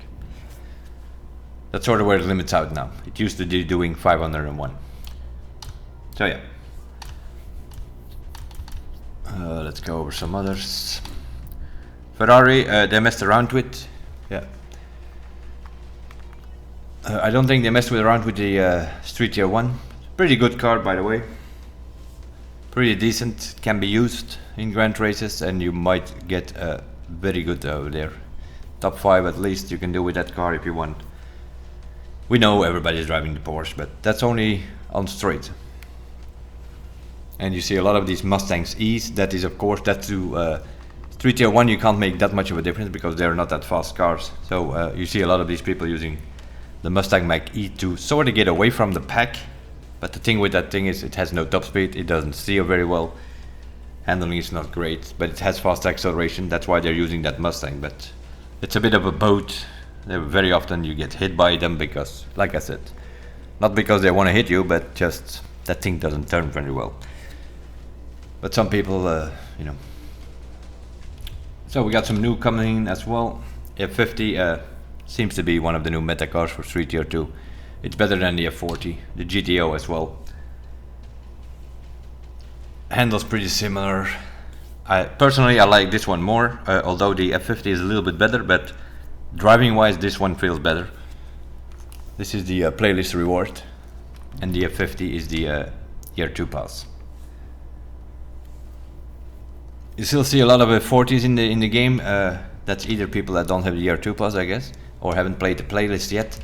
That's sort of where it limits out now. It used to be doing 501. So yeah. Let's go over some others. Ferrari, they messed around with. Yeah. I don't think they messed around with the Street Tier 1. Pretty good car, by the way. Pretty decent, can be used in grand races, and you might get very good over there. Top 5 at least you can do with that car if you want. We know everybody's driving the Porsche, but that's only on straight. And you see a lot of these Mustangs E's. That is, of course, that to Street Tier 1 you can't make that much of a difference because they're not that fast cars. So you see a lot of these people using the Mustang Mach-E to sort of get away from the pack. But the thing with that thing is it has no top speed, it doesn't steer very well. Handling is not great, but it has fast acceleration. That's why they're using that Mustang. But it's a bit of a boat. Very often you get hit by them because, like I said, not because they want to hit you, but just that thing doesn't turn very well. But some people, you know. So we got some new coming in as well. F50 seems to be one of the new meta cars for Street Tier 2. It's better than the F40, the GTO as well. Handles pretty similar. Personally I like this one more, although the F50 is a little bit better, but driving wise this one feels better. This is the playlist reward, and the F50 is the Year 2 pass. You still see a lot of F40s in the game. That's either people that don't have the Year 2 pass, I guess, or haven't played the playlist yet.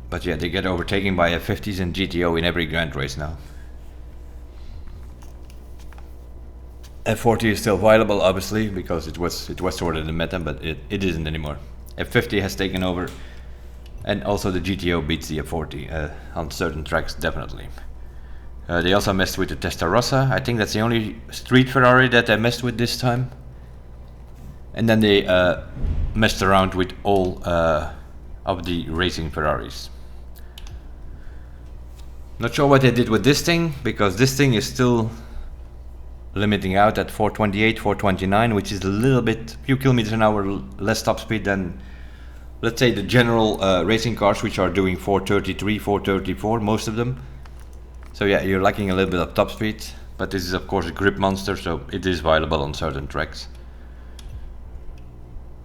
But yeah, they get overtaken by F50s and GTO in every grand race now. F40 is still viable, obviously, because it was sort of the meta, but it isn't anymore. F50 has taken over, and also the GTO beats the F40 on certain tracks, definitely. They also messed with the Testarossa. I think that's the only street Ferrari that they messed with this time. And then they messed around with all of the racing Ferraris. Not sure what they did with this thing, because this thing is still limiting out at 428, 429, which is a little bit, few kilometers an hour less top speed than, let's say, the general racing cars, which are doing 433, 434, most of them. So yeah, you're lacking a little bit of top speed, but this is of course a grip monster, so it is viable on certain tracks.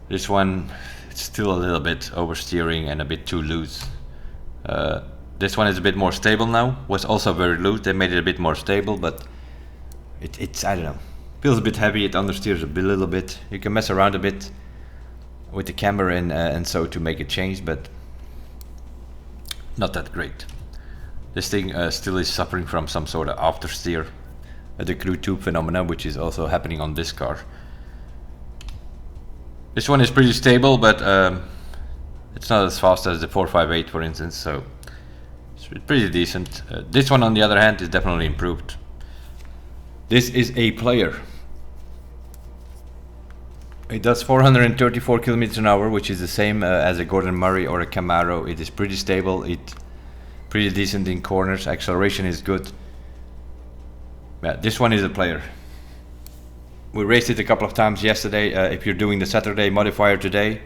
This one, it's still a little bit oversteering and a bit too loose. This one is a bit more stable now. Was also very loose. They made it a bit more stable, but it's I don't know. Feels a bit heavy, it understeers a little bit. You can mess around a bit with the camera and so to make it change, but not that great. This thing still is suffering from some sort of aftersteer, the Crew tube phenomena, which is also happening on this car. This one is pretty stable, but it's not as fast as the 458, for instance, so it's pretty decent. This one, on the other hand, is definitely improved. This is a player. It does 434 kilometers an hour, which is the same as a Gordon Murray or a Camaro. It is pretty stable. It's pretty decent in corners. Acceleration is good. Yeah, this one is a player. We raced it a couple of times yesterday. If you're doing the Saturday modifier today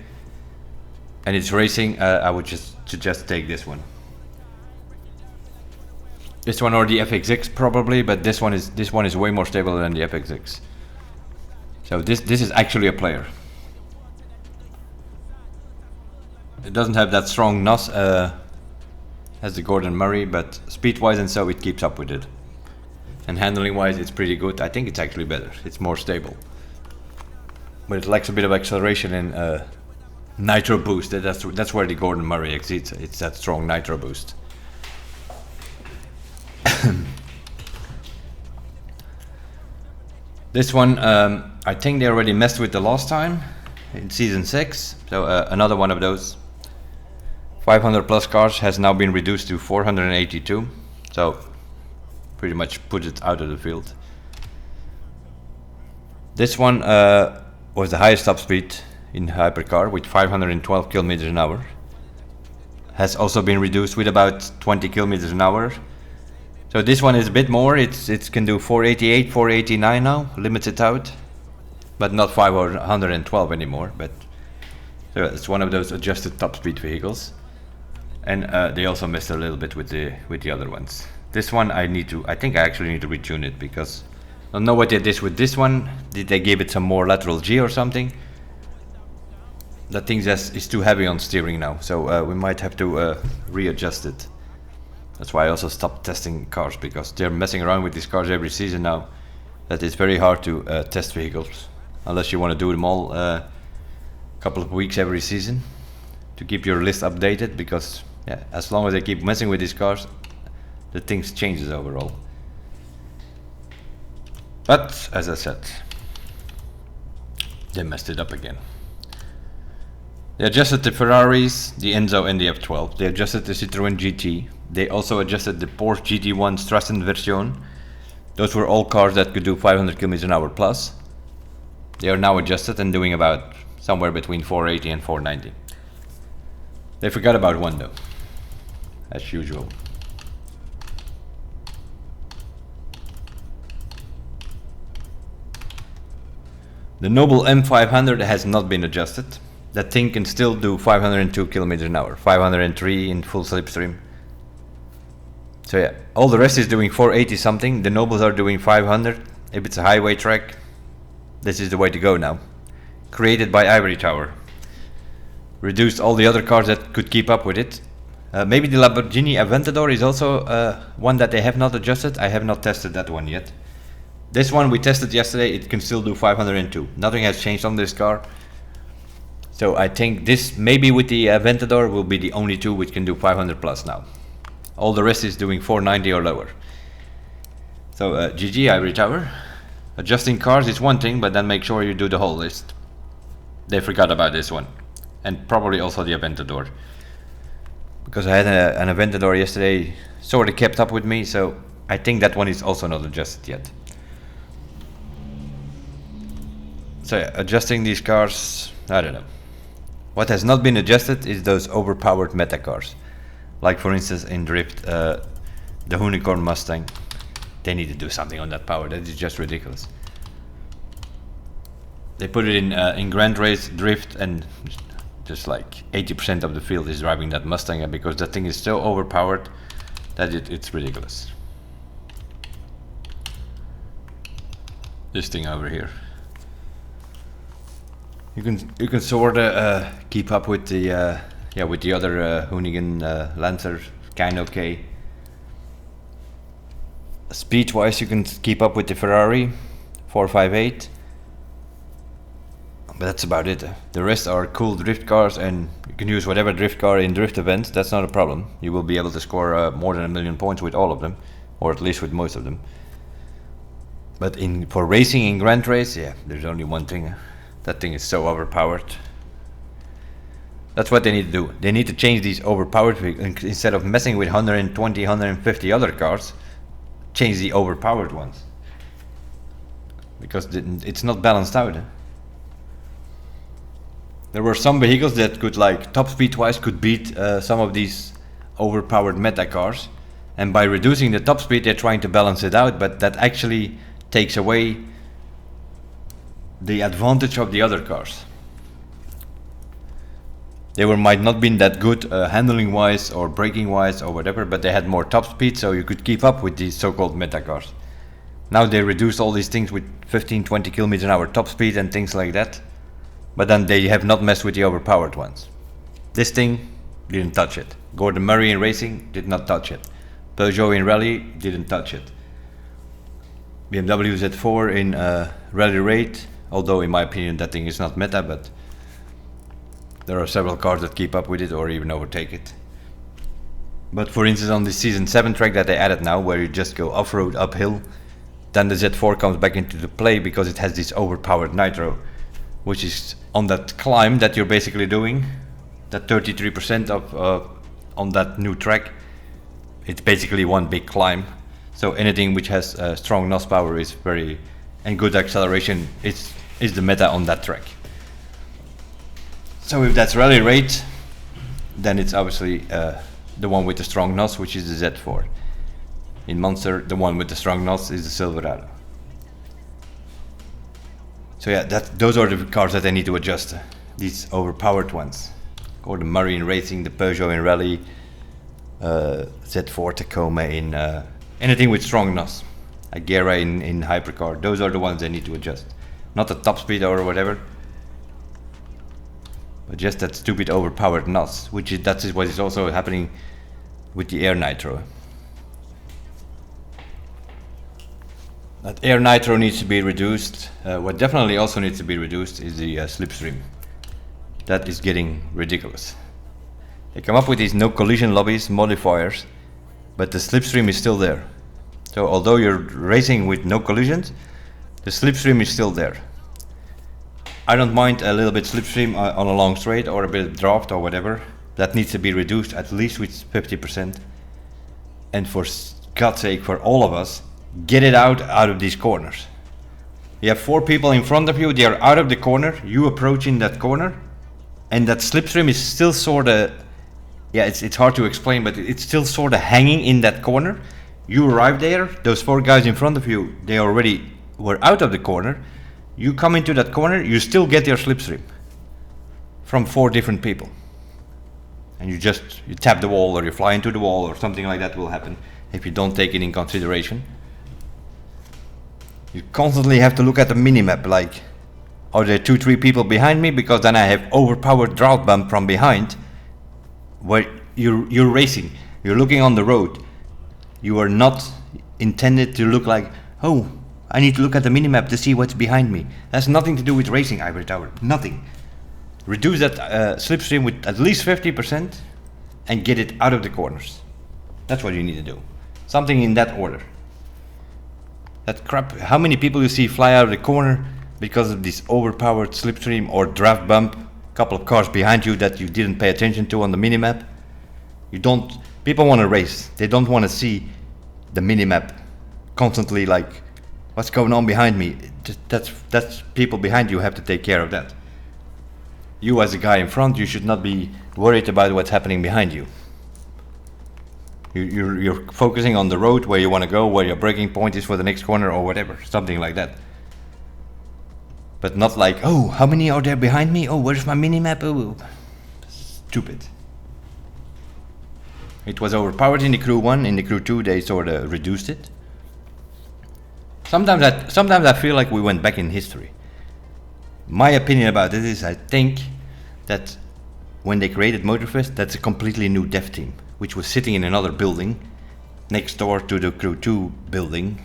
and it's racing, I would just suggest take this one. This one or the FXX probably, but this one is way more stable than the FXX. So this is actually a player. It doesn't have that strong NOS as the Gordon Murray, but speed-wise and so it keeps up with it. And handling-wise, it's pretty good. I think it's actually better. It's more stable, but it lacks a bit of acceleration and nitro boost. That's where the Gordon Murray exceeds. It's that strong nitro boost. This one, I think they already messed with the last time in season 6. So another one of those 500 plus cars has now been reduced to 482. So pretty much put it out of the field. This one was the highest top speed in hypercar with 512 kilometers an hour. Has also been reduced with about 20 kilometers an hour. So this one is a bit more. It can do 488, 489 now, limits it out, but not 512 anymore. But so it's one of those adjusted top speed vehicles, and they also messed a little bit with the other ones. This one I think I actually need to retune it, because I don't know what they did with this one. Did they give it some more lateral G or something? That thing is too heavy on steering now, so we might have to readjust it. That's why I also stopped testing cars, because they're messing around with these cars every season now, that it's very hard to test vehicles unless you want to do them all a couple of weeks every season to keep your list updated, because yeah, as long as they keep messing with these cars, the things changes overall. But as I said, they messed it up again. They adjusted the Ferraris, the Enzo and the F12. They adjusted the Citroën GT. They also adjusted the Porsche GT1 Strassen version. Those were all cars that could do 500 km an hour plus. They are now adjusted and doing about somewhere between 480 and 490. They forgot about one though, as usual. The Noble M500 has not been adjusted. That thing can still do 502 km an hour, 503 in full slipstream. So yeah, all the rest is doing 480 something. The Nobles are doing 500. If it's a highway track, this is the way to go now. Created by Ivory Tower. Reduced all the other cars that could keep up with it. Maybe the Lamborghini Aventador is also one that they have not adjusted. I have not tested that one yet. This one we tested yesterday. It can still do 502. Nothing has changed on this car. So I think this, maybe with the Aventador, will be the only two which can do 500 plus now. All the rest is doing 490 or lower. So GG Ivory Tower. Adjusting cars is one thing, but then make sure you do the whole list. They forgot about this one. And probably also the Aventador. Because I had an Aventador yesterday, sort of kept up with me, so I think that one is also not adjusted yet. So yeah, adjusting these cars, I don't know. What has not been adjusted is those overpowered meta cars. Like for instance in Drift, the Unicorn Mustang. They need to do something on that power, that is just ridiculous. They put it in Grand Race, Drift, and just like 80% of the field is driving that Mustang, because that thing is so overpowered that it's ridiculous. This thing over here. You can sort of keep up with the with the other Hoonigan Lancer, kind of okay. Speed wise you can keep up with the Ferrari. 458. But that's about it. The rest are cool drift cars, and you can use whatever drift car in drift events. That's not a problem. You will be able to score more than 1 million points with all of them, or at least with most of them. But for racing in Grand Race, yeah, there's only one thing. That thing is so overpowered. That's what they need to do. They need to change these overpowered vehicles. Instead of messing with 120, 150 other cars, change the overpowered ones. Because it's not balanced out. There were some vehicles that could, like, top speed wise, could beat some of these overpowered meta cars. And by reducing the top speed, they're trying to balance it out, but that actually takes away the advantage of the other cars. They might not been that good handling wise or braking wise or whatever, but they had more top speed, so you could keep up with these so-called meta cars. Now they reduced all these things with 15-20 kilometers an hour top speed and things like that, but then they have not messed with the overpowered ones. This thing didn't touch it. Gordon Murray in racing did not touch it. Peugeot in rally didn't touch it. BMW Z4 in rally raid, although in my opinion that thing is not meta, but there are several cars that keep up with it or even overtake it. But for instance, on the season 7 track that they added now, where you just go off-road uphill, then the Z4 comes back into the play because it has this overpowered nitro, which is on that climb that you're basically doing, that 33% of on that new track. It's basically one big climb. So anything which has strong NOS power is and good acceleration is the meta on that track. So if that's rally rate, then it's obviously the one with the strong NOS, which is the Z4. In Monster, the one with the strong NOS is the Silverado. So yeah, those are the cars that I need to adjust. These overpowered ones. Gordon Murray in racing, the Peugeot in rally, Z4 Tacoma in anything with strong NOS. Agera in hypercar. Those are the ones I need to adjust. Not the top speed or whatever, but just that stupid overpowered NOS, that is what is also happening with the air nitro. That air nitro needs to be reduced. What definitely also needs to be reduced is the slipstream. That is getting ridiculous. They come up with these no collision lobbies, modifiers, but the slipstream is still there. So although you're racing with no collisions, the slipstream is still there. I don't mind a little bit slipstream on a long straight or a bit dropped or whatever. That needs to be reduced at least with 50%. And for God's sake, for all of us, get it out of these corners. You have 4 people in front of you, they are out of the corner, you approaching that corner, and that slipstream is still sort of, yeah, it's hard to explain, but it's still sort of hanging in that corner. You arrive there, those 4 guys in front of you, they already were out of the corner. You come into that corner, you still get your slipstream from 4 different people. And you tap the wall or you fly into the wall or something like that will happen if you don't take it in consideration. You constantly have to look at the minimap, like, are there 2-3 people behind me? Because then I have overpowered drought bump from behind, where you're racing, you're looking on the road. You are not intended to look like, oh, I need to look at the minimap to see what's behind me. That's nothing to do with racing, Ivory Tower, nothing. Reduce that slipstream with at least 50% and get it out of the corners. That's what you need to do. Something in that order. That crap, how many people you see fly out of the corner because of this overpowered slipstream or draft bump, a couple of cars behind you that you didn't pay attention to on the minimap. People want to race, they don't want to see the minimap constantly like, what's going on behind me? That's people behind you have to take care of that. You as a guy in front, you should not be worried about what's happening behind you. You're focusing on the road where you want to go, where your braking point is for the next corner or whatever, something like that. But not like, oh, how many are there behind me? Oh, where's my minimap? Oh, stupid. It was overpowered in the Crew 1, in the Crew 2 they sort of reduced it. Sometimes I feel like we went back in history. My opinion about it is I think that when they created Motorfest, that's a completely new dev team, which was sitting in another building next door to the Crew 2 building.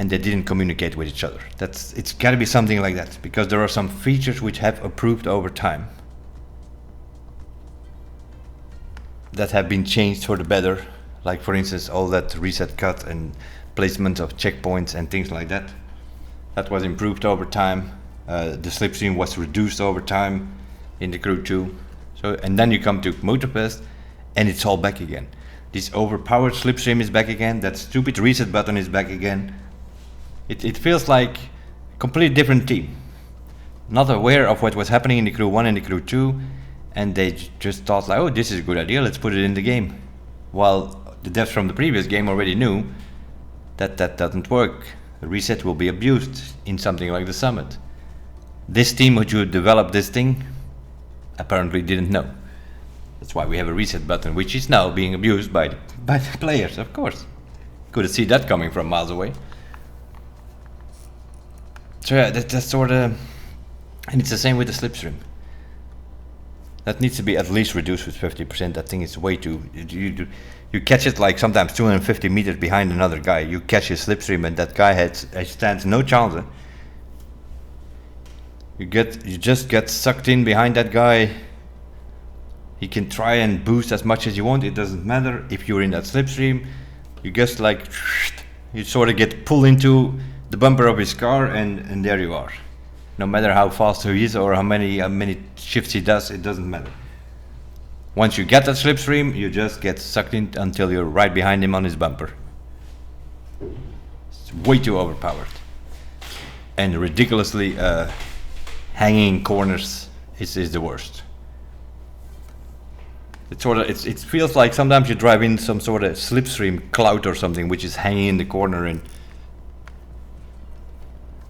and they didn't communicate with each other. It's got to be something like that, because there are some features which have improved over time that have been changed for the better, like for instance all that reset cut and placement of checkpoints and things like that. That was improved over time. The slipstream was reduced over time in the Crew 2. So, and then you come to Motorfest and it's all back again. This overpowered slipstream is back again, that stupid reset button is back again. It feels like a completely different team. Not aware of what was happening in the Crew 1 and the Crew 2, and they just thought like, oh, this is a good idea, let's put it in the game. While the devs from the previous game already knew that that doesn't work. The reset will be abused in something like the Summit. This team who developed this thing apparently didn't know. That's why we have a reset button, which is now being abused by the players, of course. Couldn't see that coming from miles away. So yeah, that's sort of... And it's the same with the slipstream. That needs to be at least reduced with 50%. That thing is way too... You catch it like sometimes 250 meters behind another guy. You catch his slipstream and that guy stands no chance. You just get sucked in behind that guy. He can try and boost as much as you want. It doesn't matter if you're in that slipstream. You just like... You sort of get pulled into the bumper of his car and there you are. No matter how fast he is or how many shifts he does, it doesn't matter. Once you get that slipstream, you just get sucked in until you're right behind him on his bumper. It's way too overpowered. And ridiculously hanging corners is the worst. It feels like sometimes you drive in some sort of slipstream cloud or something which is hanging in the corner and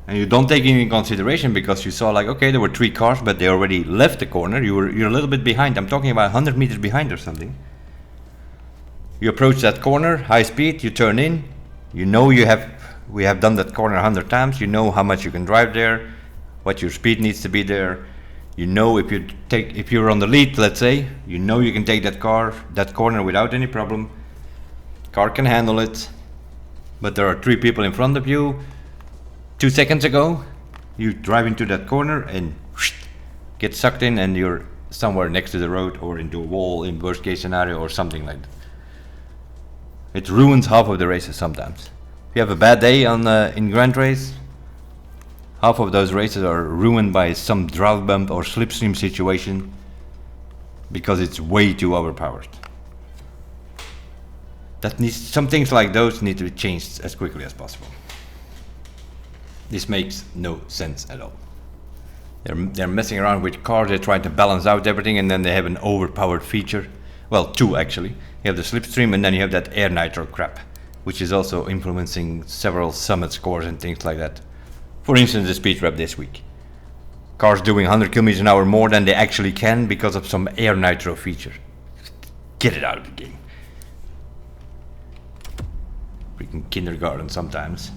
you don't take it into consideration because you saw like, okay, there were 3 cars, but they already left the corner. You're a little bit behind. I'm talking about 100 meters behind or something. You approach that corner, high speed, you turn in. You know we have done that corner 100 times. You know how much you can drive there, what your speed needs to be there. You know if you're on the lead, let's say, you know you can take that corner without any problem. Car can handle it, but there are 3 people in front of you. 2 seconds ago, you drive into that corner and get sucked in and you're somewhere next to the road or into a wall in worst case scenario or something like that. It ruins half of the races sometimes. If you have a bad day in Grand Race, half of those races are ruined by some drought bump or slipstream situation because it's way too overpowered. Some things like those need to be changed as quickly as possible. This makes no sense at all. They're messing around with cars, they're trying to balance out everything, and then they have an overpowered feature. Well, 2 actually. You have the slipstream and then you have that air nitro crap, which is also influencing several summit scores and things like that. For instance, the speed rep this week. Cars doing 100 kilometers an hour more than they actually can because of some air nitro feature. Get it out of the game. Freaking kindergarten sometimes.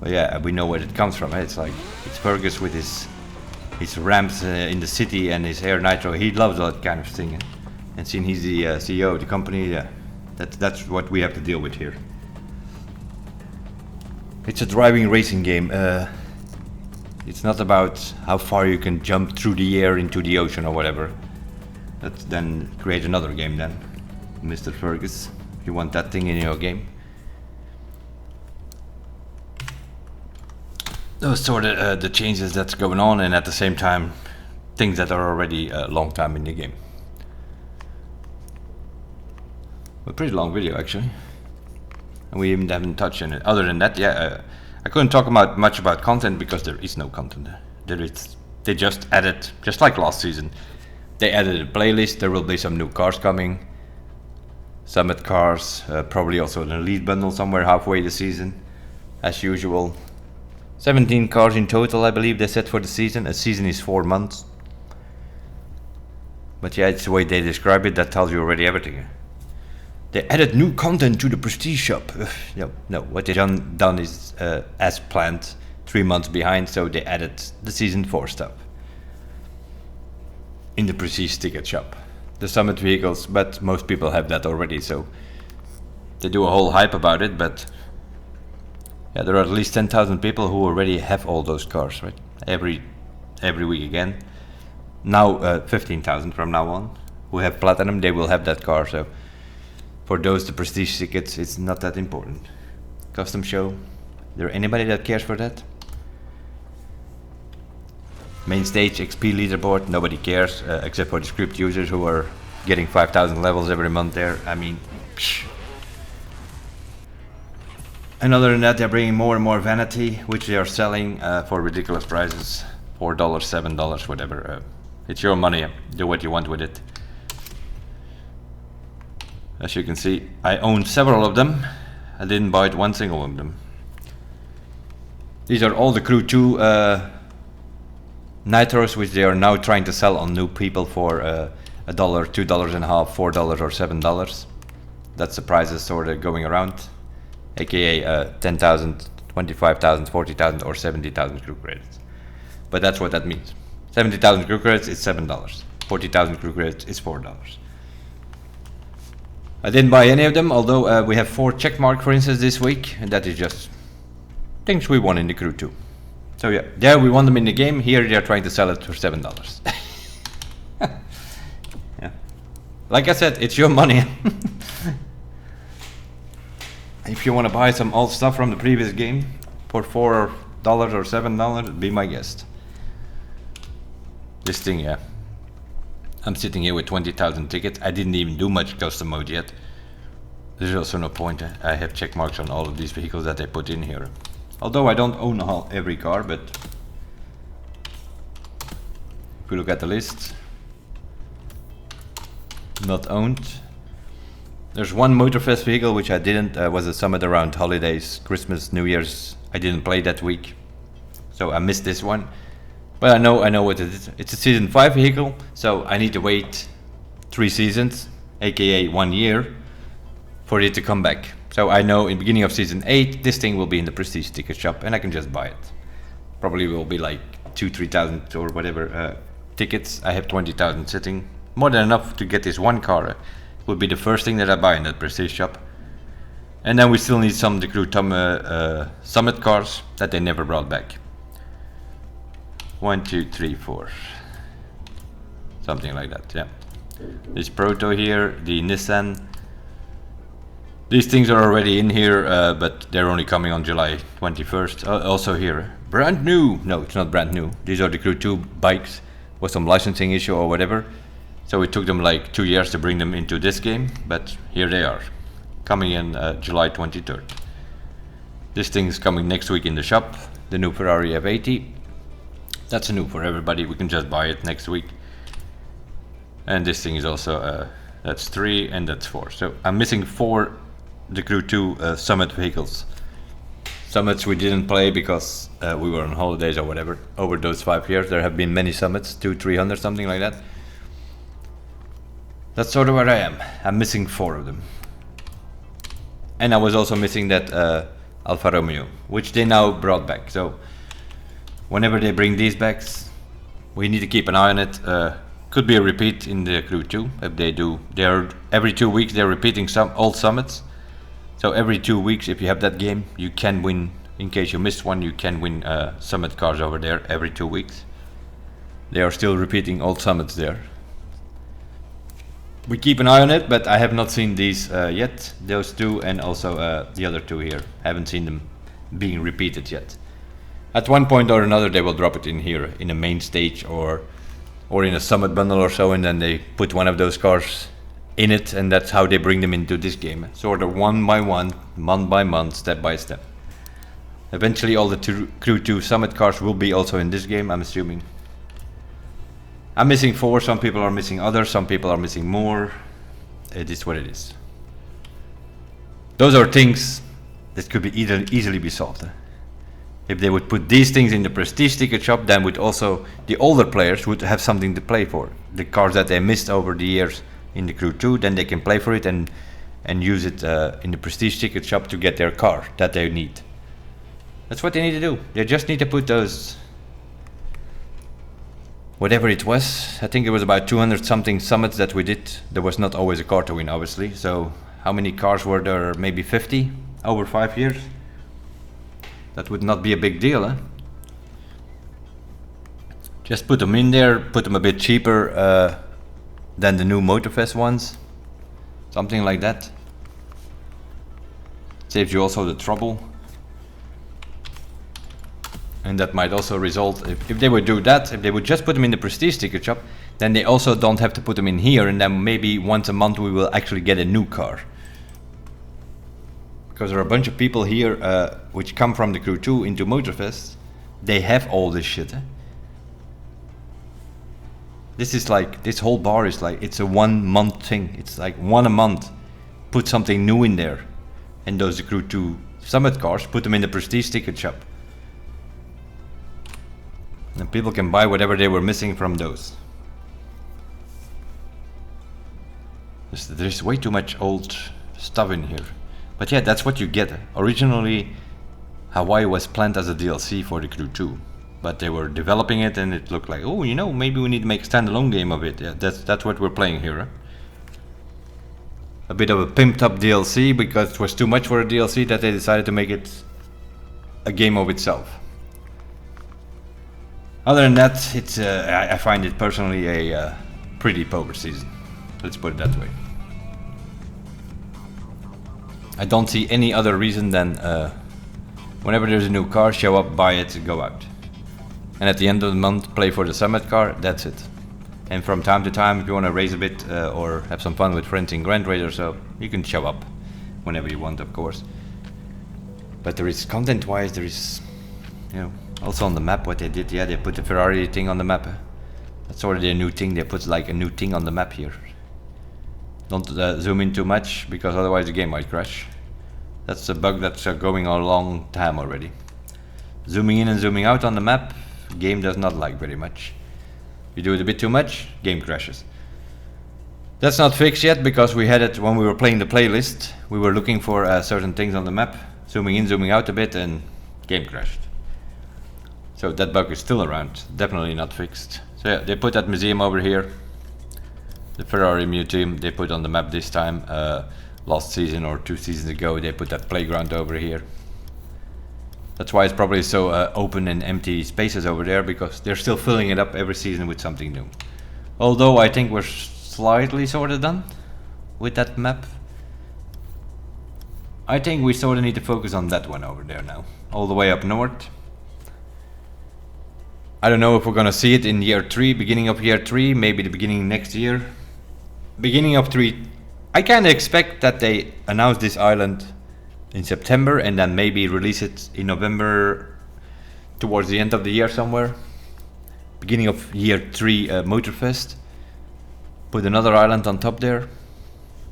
But yeah, we know where it comes from. It's like, it's Fergus with his ramps in the city and his air nitro. He loves all that kind of thing. And seeing he's the CEO of the company, yeah, that's what we have to deal with here. It's a driving racing game. It's not about how far you can jump through the air into the ocean or whatever. Let's then create another game then, Mr. Fergus. If you want that thing in your game. Those sort of the changes that's going on, and at the same time things that are already a long time in the game. A pretty long video actually, and we even haven't touched on it. Other than that, yeah, I couldn't talk about much about content because there is no content. They just added, just like last season, they added a playlist. There will be some new cars coming, Summit cars, probably also an Elite bundle somewhere halfway the season, as usual. 17 cars in total, I believe they said for the season. A season is 4 months. But yeah, it's the way they describe it that tells you already everything. They added new content to the Prestige shop. No, what they've done is as planned, 3 months behind, so they added the season 4 stuff in the Prestige ticket shop. The Summit vehicles, but most people have that already, so they do a whole hype about it, but Yeah, there are at least 10,000 people who already have all those cars, right? Every week again. Now 15,000 from now on who have platinum, they will have that car. So for those, the prestige tickets, it's not that important. Custom show, there anybody that cares for that? Main stage, XP leaderboard, nobody cares, except for the script users who are getting 5,000 levels every month there. I mean, psh. And other than that, they're bringing more and more vanity, which they are selling for ridiculous prices, $4, $7, whatever. It's your money, do what you want with it. As you can see, I own several of them. I didn't buy one single of them. These are all the Crew 2 Nitros, which they are now trying to sell on new people for $1, $2.50, $4 or $7. That's the prices sort of going around, aka 10,000, 25,000, 40,000 or 70,000 crew credits. But that's what that means. 70,000 crew credits is $7. 40,000 crew credits is $4. I didn't buy any of them, although we have 4 checkmark, for instance, this week, and that is just things we won in the Crew 2. So yeah, there we won them in the game. Here they are trying to sell it for $7. Yeah, like I said, it's your money. If you want to buy some old stuff from the previous game for $4 or $7, be my guest. This thing, yeah. I'm sitting here with 20,000 tickets. I didn't even do much custom mode yet. There's also no point. I have check marks on all of these vehicles that I put in here. Although I don't own every car, but if we look at the list, not owned. There's one Motorfest vehicle which I didn't, was a summit around holidays, Christmas, New Year's. I didn't play that week, so I missed this one. But I know what it is. It's a season 5 vehicle, so I need to wait 3 seasons, aka 1 year, for it to come back. So I know in the beginning of season 8, this thing will be in the prestige ticket shop, and I can just buy it. Probably will be like 2,000-3,000 or whatever tickets. I have 20,000 sitting, more than enough to get this one car. It will be the first thing that I buy in that prestige shop. And then we still need some of the Crew Summit cars that they never brought back. 1, 2, 3, 4, something like that. Yeah, this Proto here, the Nissan. These things are already in here, but they're only coming on July 21st. Also here, brand new. No, it's not brand new. These are the Crew 2 bikes with some licensing issue or whatever. So it took them like 2 years to bring them into this game, but here they are, coming in July 23rd. This thing is coming next week in the shop, the new Ferrari F80. That's new for everybody, we can just buy it next week. And this thing is also, that's 3 and that's 4. So I'm missing 4 the Crew 2 Summit vehicles. Summits we didn't play because we were on holidays or whatever. Over those 5 years there have been many summits, 200-300, something like that. That's sort of where I am. I'm missing 4 of them. And I was also missing that Alfa Romeo, which they now brought back. So whenever they bring these back, we need to keep an eye on it. Could be a repeat in the Crew 2 if they do. They're every 2 weeks they're repeating some old summits. So every 2 weeks, if you have that game, you can win. In case you missed one, you can win summit cars over there every 2 weeks. They are still repeating old summits there. We keep an eye on it, but I have not seen these yet. Those 2 and also the other 2 here. I haven't seen them being repeated yet. At one point or another, they will drop it in here in a main stage or in a summit bundle or so, and then they put one of those cars in it, and that's how they bring them into this game, sort of one by one, month by month, step by step. Eventually all the Crew 2 Summit cars will be also in this game, I'm assuming. I'm missing 4, some people are missing others, some people are missing more. It is what it is. Those are things that could be easily be solved. If they would put these things in the prestige ticket shop, then would also the older players would have something to play for. The cars that they missed over the years in the Crew 2, then they can play for it and use it in the prestige ticket shop to get their car that they need. That's what they need to do. They just need to put those, whatever it was, I think it was about 200 something summits that we did. There was not always a car to win, obviously. So how many cars were there? Maybe 50 over 5 years. That would not be a big deal, huh? Just put them in there, put them a bit cheaper than the new Motorfest ones. Something like that. Saves you also the trouble. And that might also result, if they would do that, if they would just put them in the Prestige ticket shop, then they also don't have to put them in here, and then maybe once a month we will actually get a new car. Because there are a bunch of people here which come from the Crew 2 into Motorfest. They have all this shit. This is like, this whole bar is like, it's a 1 month thing. It's like one a month. Put something new in there. And those Crew 2 Summit cars, put them in the Prestige ticket shop. And people can buy whatever they were missing from those. There's way too much old stuff in here. But yeah, that's what you get. Originally, Hawaii was planned as a DLC for the Crew 2. But they were developing it and it looked like, oh, you know, maybe we need to make a standalone game of it. Yeah, that's what we're playing here. Huh? A bit of a pimped up DLC because it was too much for a DLC that they decided to make it a game of itself. Other than that, it's I find it personally a pretty poker season. Let's put it that way. I don't see any other reason than whenever there's a new car, show up, buy it, go out. And at the end of the month, play for the Summit car, that's it. And from time to time, if you want to race a bit or have some fun with friends in Grand Raid or so, you can show up whenever you want, of course. But there is content-wise, there is, you know, also on the map what they did. Yeah, they put the Ferrari thing on the map. That's already a new thing. They put like a new thing on the map here. Don't zoom in too much because otherwise the game might crash. That's a bug that's going on a long time already. Zooming in and zooming out on the map, game does not like very much. You do it a bit too much, game crashes. That's not fixed yet because we had it when we were playing the playlist. We were looking for certain things on the map, zooming in, zooming out a bit, and game crashed. So that bug is still around, definitely not fixed. So yeah, they put that museum over here. The Ferrari museum they put on the map this time. Last season or 2 seasons ago they put that playground over here. That's why it's probably so open and empty spaces over there, because they're still filling it up every season with something new. Although I think we're slightly sort of done with that map. I think we sort of need to focus on that one over there now, all the way up north. I don't know if we're gonna see it in year 3, beginning of year 3, maybe the beginning next year. Beginning of 3, I kinda expect that they announce this island in September and then maybe release it in November, towards the end of the year somewhere. Beginning of year 3 Motorfest. Put another island on top there.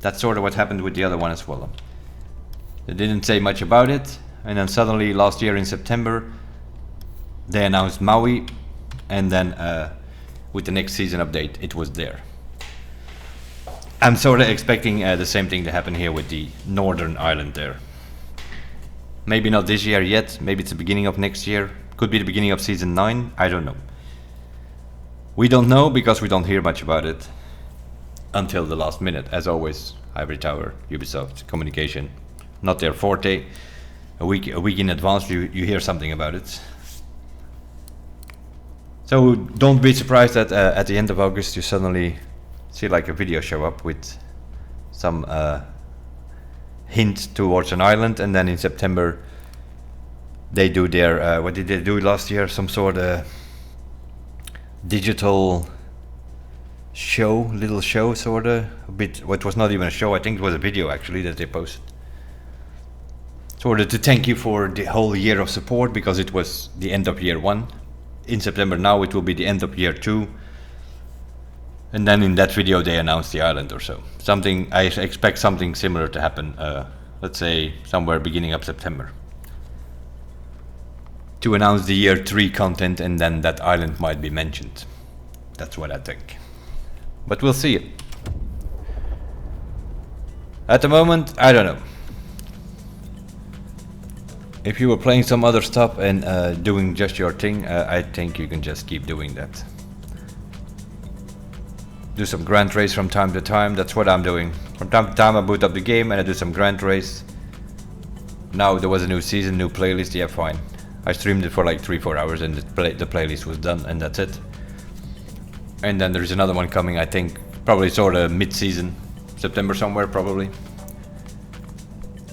That's sort of what happened with the other one as well. They didn't say much about it, and then suddenly last year in September they announced Maui, and then with the next season update it was there. I'm sort of expecting the same thing to happen here with the northern island there. Maybe not this year yet, maybe it's the beginning of next year, could be the beginning of season 9, I don't know. We don't know because we don't hear much about it until the last minute, as always. Ivory Tower, Ubisoft, communication, not their forte. A week in advance you hear something about it. So don't be surprised that at the end of August you suddenly see like a video show up with some hint towards an island, and then in September they do their what did they do last year, some sort of digital show, little show sort of, a bit, what was not even a show, I think it was a video actually that they posted, sort of to thank you for the whole year of support, because it was the end of year 1. In September now it will be the end of year 2. And then in that video they announced the island or so. Something, I expect something similar to happen, let's say somewhere beginning of September. To announce the year 3 content, and then that island might be mentioned. That's what I think. But we'll see. At the moment, I don't know. If you were playing some other stuff and doing just your thing, I think you can just keep doing that. Do some grand race from time to time, that's what I'm doing. From time to time I boot up the game and I do some grand race. Now there was a new season, new playlist, yeah fine. I streamed it for like 3-4 hours and the playlist was done, and that's it. And then there's another one coming, I think, probably sort of mid-season, September somewhere probably.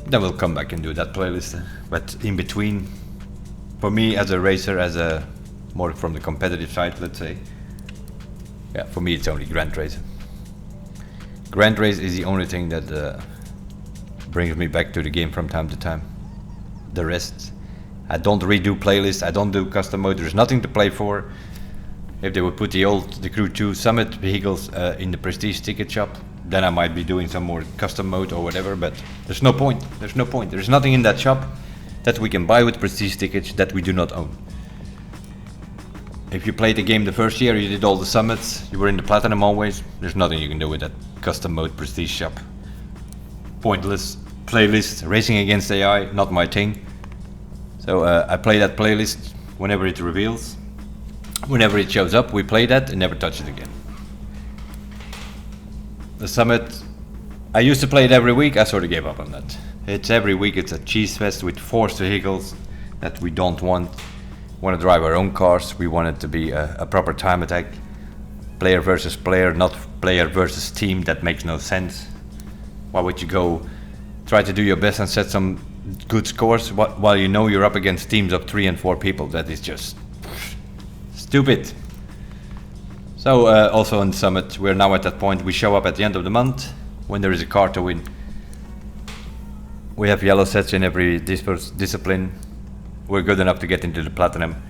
Then we'll come back and do that playlist. But in between, for me as a racer, as a more from the competitive side, let's say, yeah, for me it's only Grand Race. Grand Race is the only thing that brings me back to the game from time to time. The rest, I don't redo playlists, I don't do custom mode, there's nothing to play for. If they would put the Crew 2 Summit vehicles in the Prestige ticket shop, then I might be doing some more custom mode or whatever, but there's no point. There's nothing in that shop that we can buy with Prestige tickets that we do not own. If you played the game the first year, you did all the summits, you were in the Platinum always, there's nothing you can do with that custom mode Prestige shop. Pointless playlist, racing against AI, not my thing. So I play that playlist whenever it reveals. Whenever it shows up, we play that and never touch it again. The summit, I used to play it every week, I sort of gave up on that. It's every week, it's a cheese fest with forced vehicles that we don't want. We want to drive our own cars, we want it to be a proper time attack. Player versus player, not player versus team, that makes no sense. Why would you go try to do your best and set some good scores while you know you're up against teams of 3 and 4 people? That is just stupid. So also on the summit, we're now at that point, we show up at the end of the month when there is a car to win. We have yellow sets in every discipline. We're good enough to get into the Platinum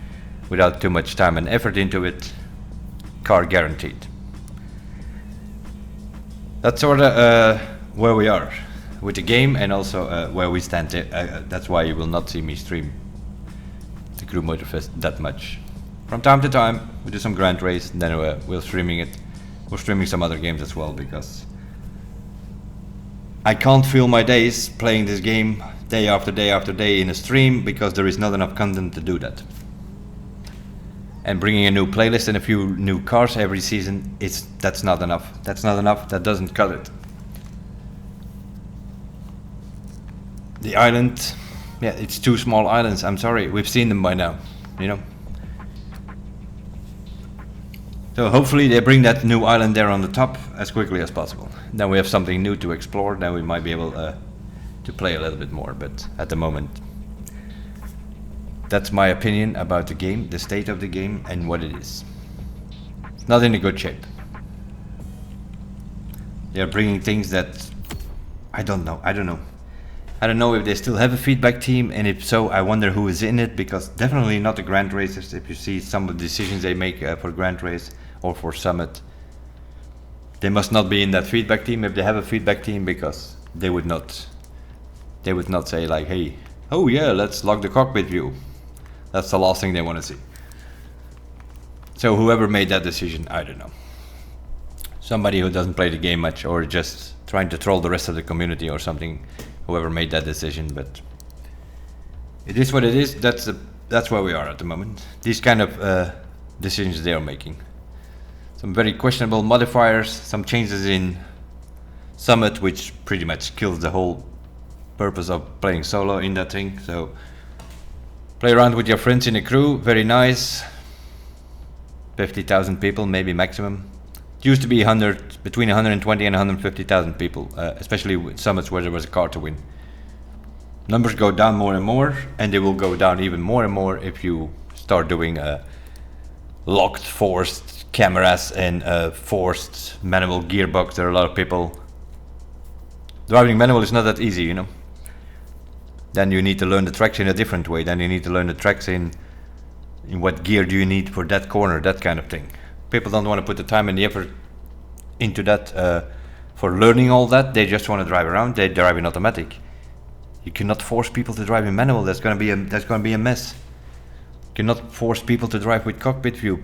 without too much time and effort into it. Car guaranteed. That's sort of where we are with the game, and also where we stand. That's why you will not see me stream the Crew Motorfest that much. From time to time, we do some Grand Race, and then we're streaming it. We're streaming some other games as well, because I can't fill my days playing this game day after day after day in a stream, because there is not enough content to do that. And bringing a new playlist and a few new cars every season, that's not enough. That's not enough, that doesn't cut it. The island, yeah, it's 2 small islands, I'm sorry, we've seen them by now, you know. So hopefully they bring that new island there on the top as quickly as possible. Then we have something new to explore, then we might be able to play a little bit more, but at the moment, that's my opinion about the game, the state of the game, and what it is. It's not in a good shape. They're bringing things that I don't know. I don't know if they still have a feedback team, and if so, I wonder who is in it, because definitely not the Grand Racers. If you see some of the decisions they make for Grand Race or for Summit, they must not be in that feedback team if they have a feedback team, because they would not say like, hey, oh yeah, let's lock the cockpit view. That's the last thing they want to see. So whoever made that decision, I don't know. Somebody who doesn't play the game much, or just trying to troll the rest of the community or something, whoever made that decision, but it is what it is. That's where we are at the moment. These kind of decisions they are making. Some very questionable modifiers, some changes in Summit, which pretty much kills the whole purpose of playing solo in that thing. So play around with your friends in a crew, very nice. 50,000 people, maybe maximum. It used to be between 120 and 150,000 people, especially with summits where there was a car to win. Numbers go down more and more, and they will go down even more and more if you start doing locked, forced cameras and forced manual gearbox. There are a lot of people. Driving manual is not that easy, you know. Then you need to learn the tracks in a different way. Then you need to learn the tracks in what gear do you need for that corner, that kind of thing. People don't want to put the time and the effort into that for learning all that. They just want to drive around. They drive in automatic. You cannot force people to drive in manual. That's going to be a mess. You cannot force people to drive with cockpit view.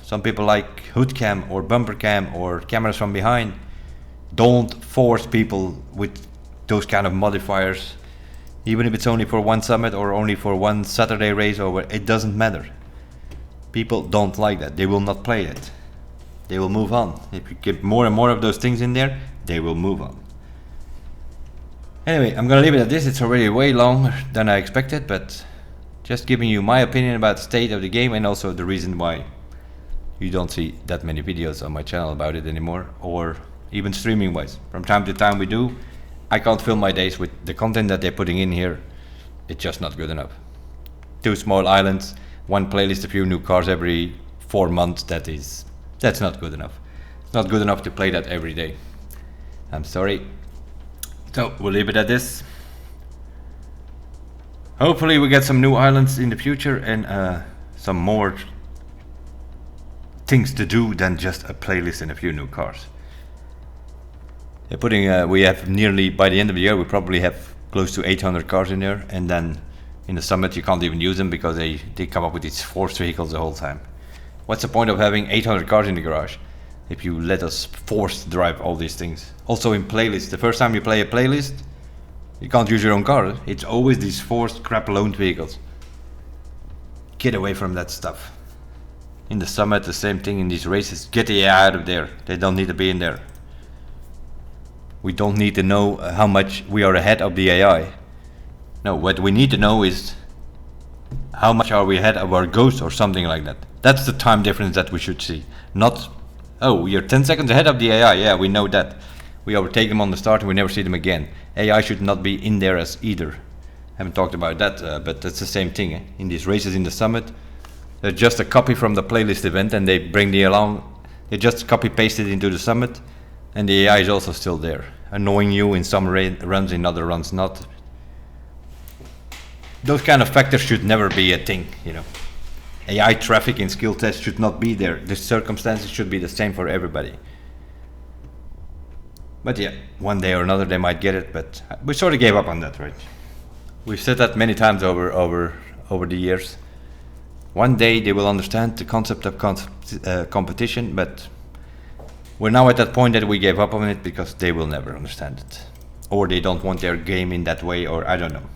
Some people like hood cam or bumper cam or cameras from behind. Don't force people with those kind of modifiers, even if it's only for one summit or only for one Saturday race, it doesn't matter. People don't like that. They will not play it. They will move on. If you get more and more of those things in there, they will move on. Anyway, I'm gonna leave it at this. It's already way longer than I expected, but Just giving you my opinion about the state of the game, and also the reason why you don't see that many videos on my channel about it anymore, or even streaming wise. From time to time we do. I can't fill my days with the content that they're putting in here. It's just not good enough. 2 small islands, 1 playlist, a few new cars every 4 months. That's not good enough. It's not good enough to play that every day. I'm sorry. So we'll leave it at this. Hopefully we get some new islands in the future, and some more things to do than just a playlist and a few new cars. They're putting, we have nearly, by the end of the year, we probably have close to 800 cars in there, and then in the summit you can't even use them because they come up with these forced vehicles the whole time. What's the point of having 800 cars in the garage if you let us force drive all these things? Also in playlists, the first time you play a playlist, you can't use your own car. It's always these forced crap loaned vehicles. Get away from that stuff. In the summit, the same thing in these races. Get the AI out of there. They don't need to be in there. We don't need to know how much we are ahead of the AI. No, what we need to know is how much are we ahead of our ghost or something like that. That's the time difference that we should see. Not, oh, you're 10 seconds ahead of the AI. Yeah, we know that. We overtake them on the start and we never see them again. AI should not be in there as either. Haven't talked about that, but that's the same thing. In these races in the summit, they're just a copy from the playlist event, and they bring the along. They just copy paste it into the summit, and the AI is also still there, annoying you in some runs, in other runs not. Those kind of factors should never be a thing, you know. AI traffic in skill tests should not be there. The circumstances should be the same for everybody. But yeah, one day or another they might get it, but we sort of gave up on that, right? We've said that many times over the years. One day they will understand the concept of competition, but we're now at that point that we gave up on it because they will never understand it. Or they don't want their game in that way, or I don't know.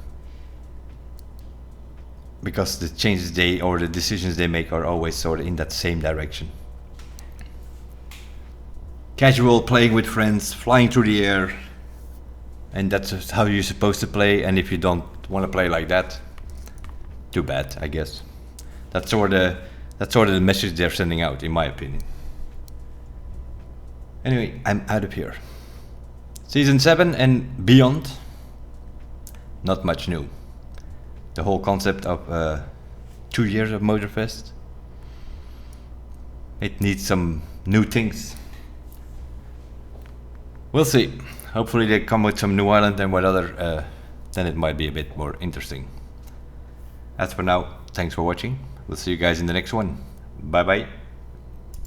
Because the changes or the decisions they make are always sort of in that same direction. Casual, playing with friends, flying through the air, and that's just how you're supposed to play. And if you don't want to play like that, too bad, I guess. That's sort of the message they're sending out, in my opinion. Anyway, I'm out of here. Season 7 and beyond, not much new. The whole concept of 2 years of Motorfest, it needs some new things. We'll see. Hopefully they come with some new island and what other, then it might be a bit more interesting. As for now, thanks for watching. We'll see you guys in the next one. Bye bye.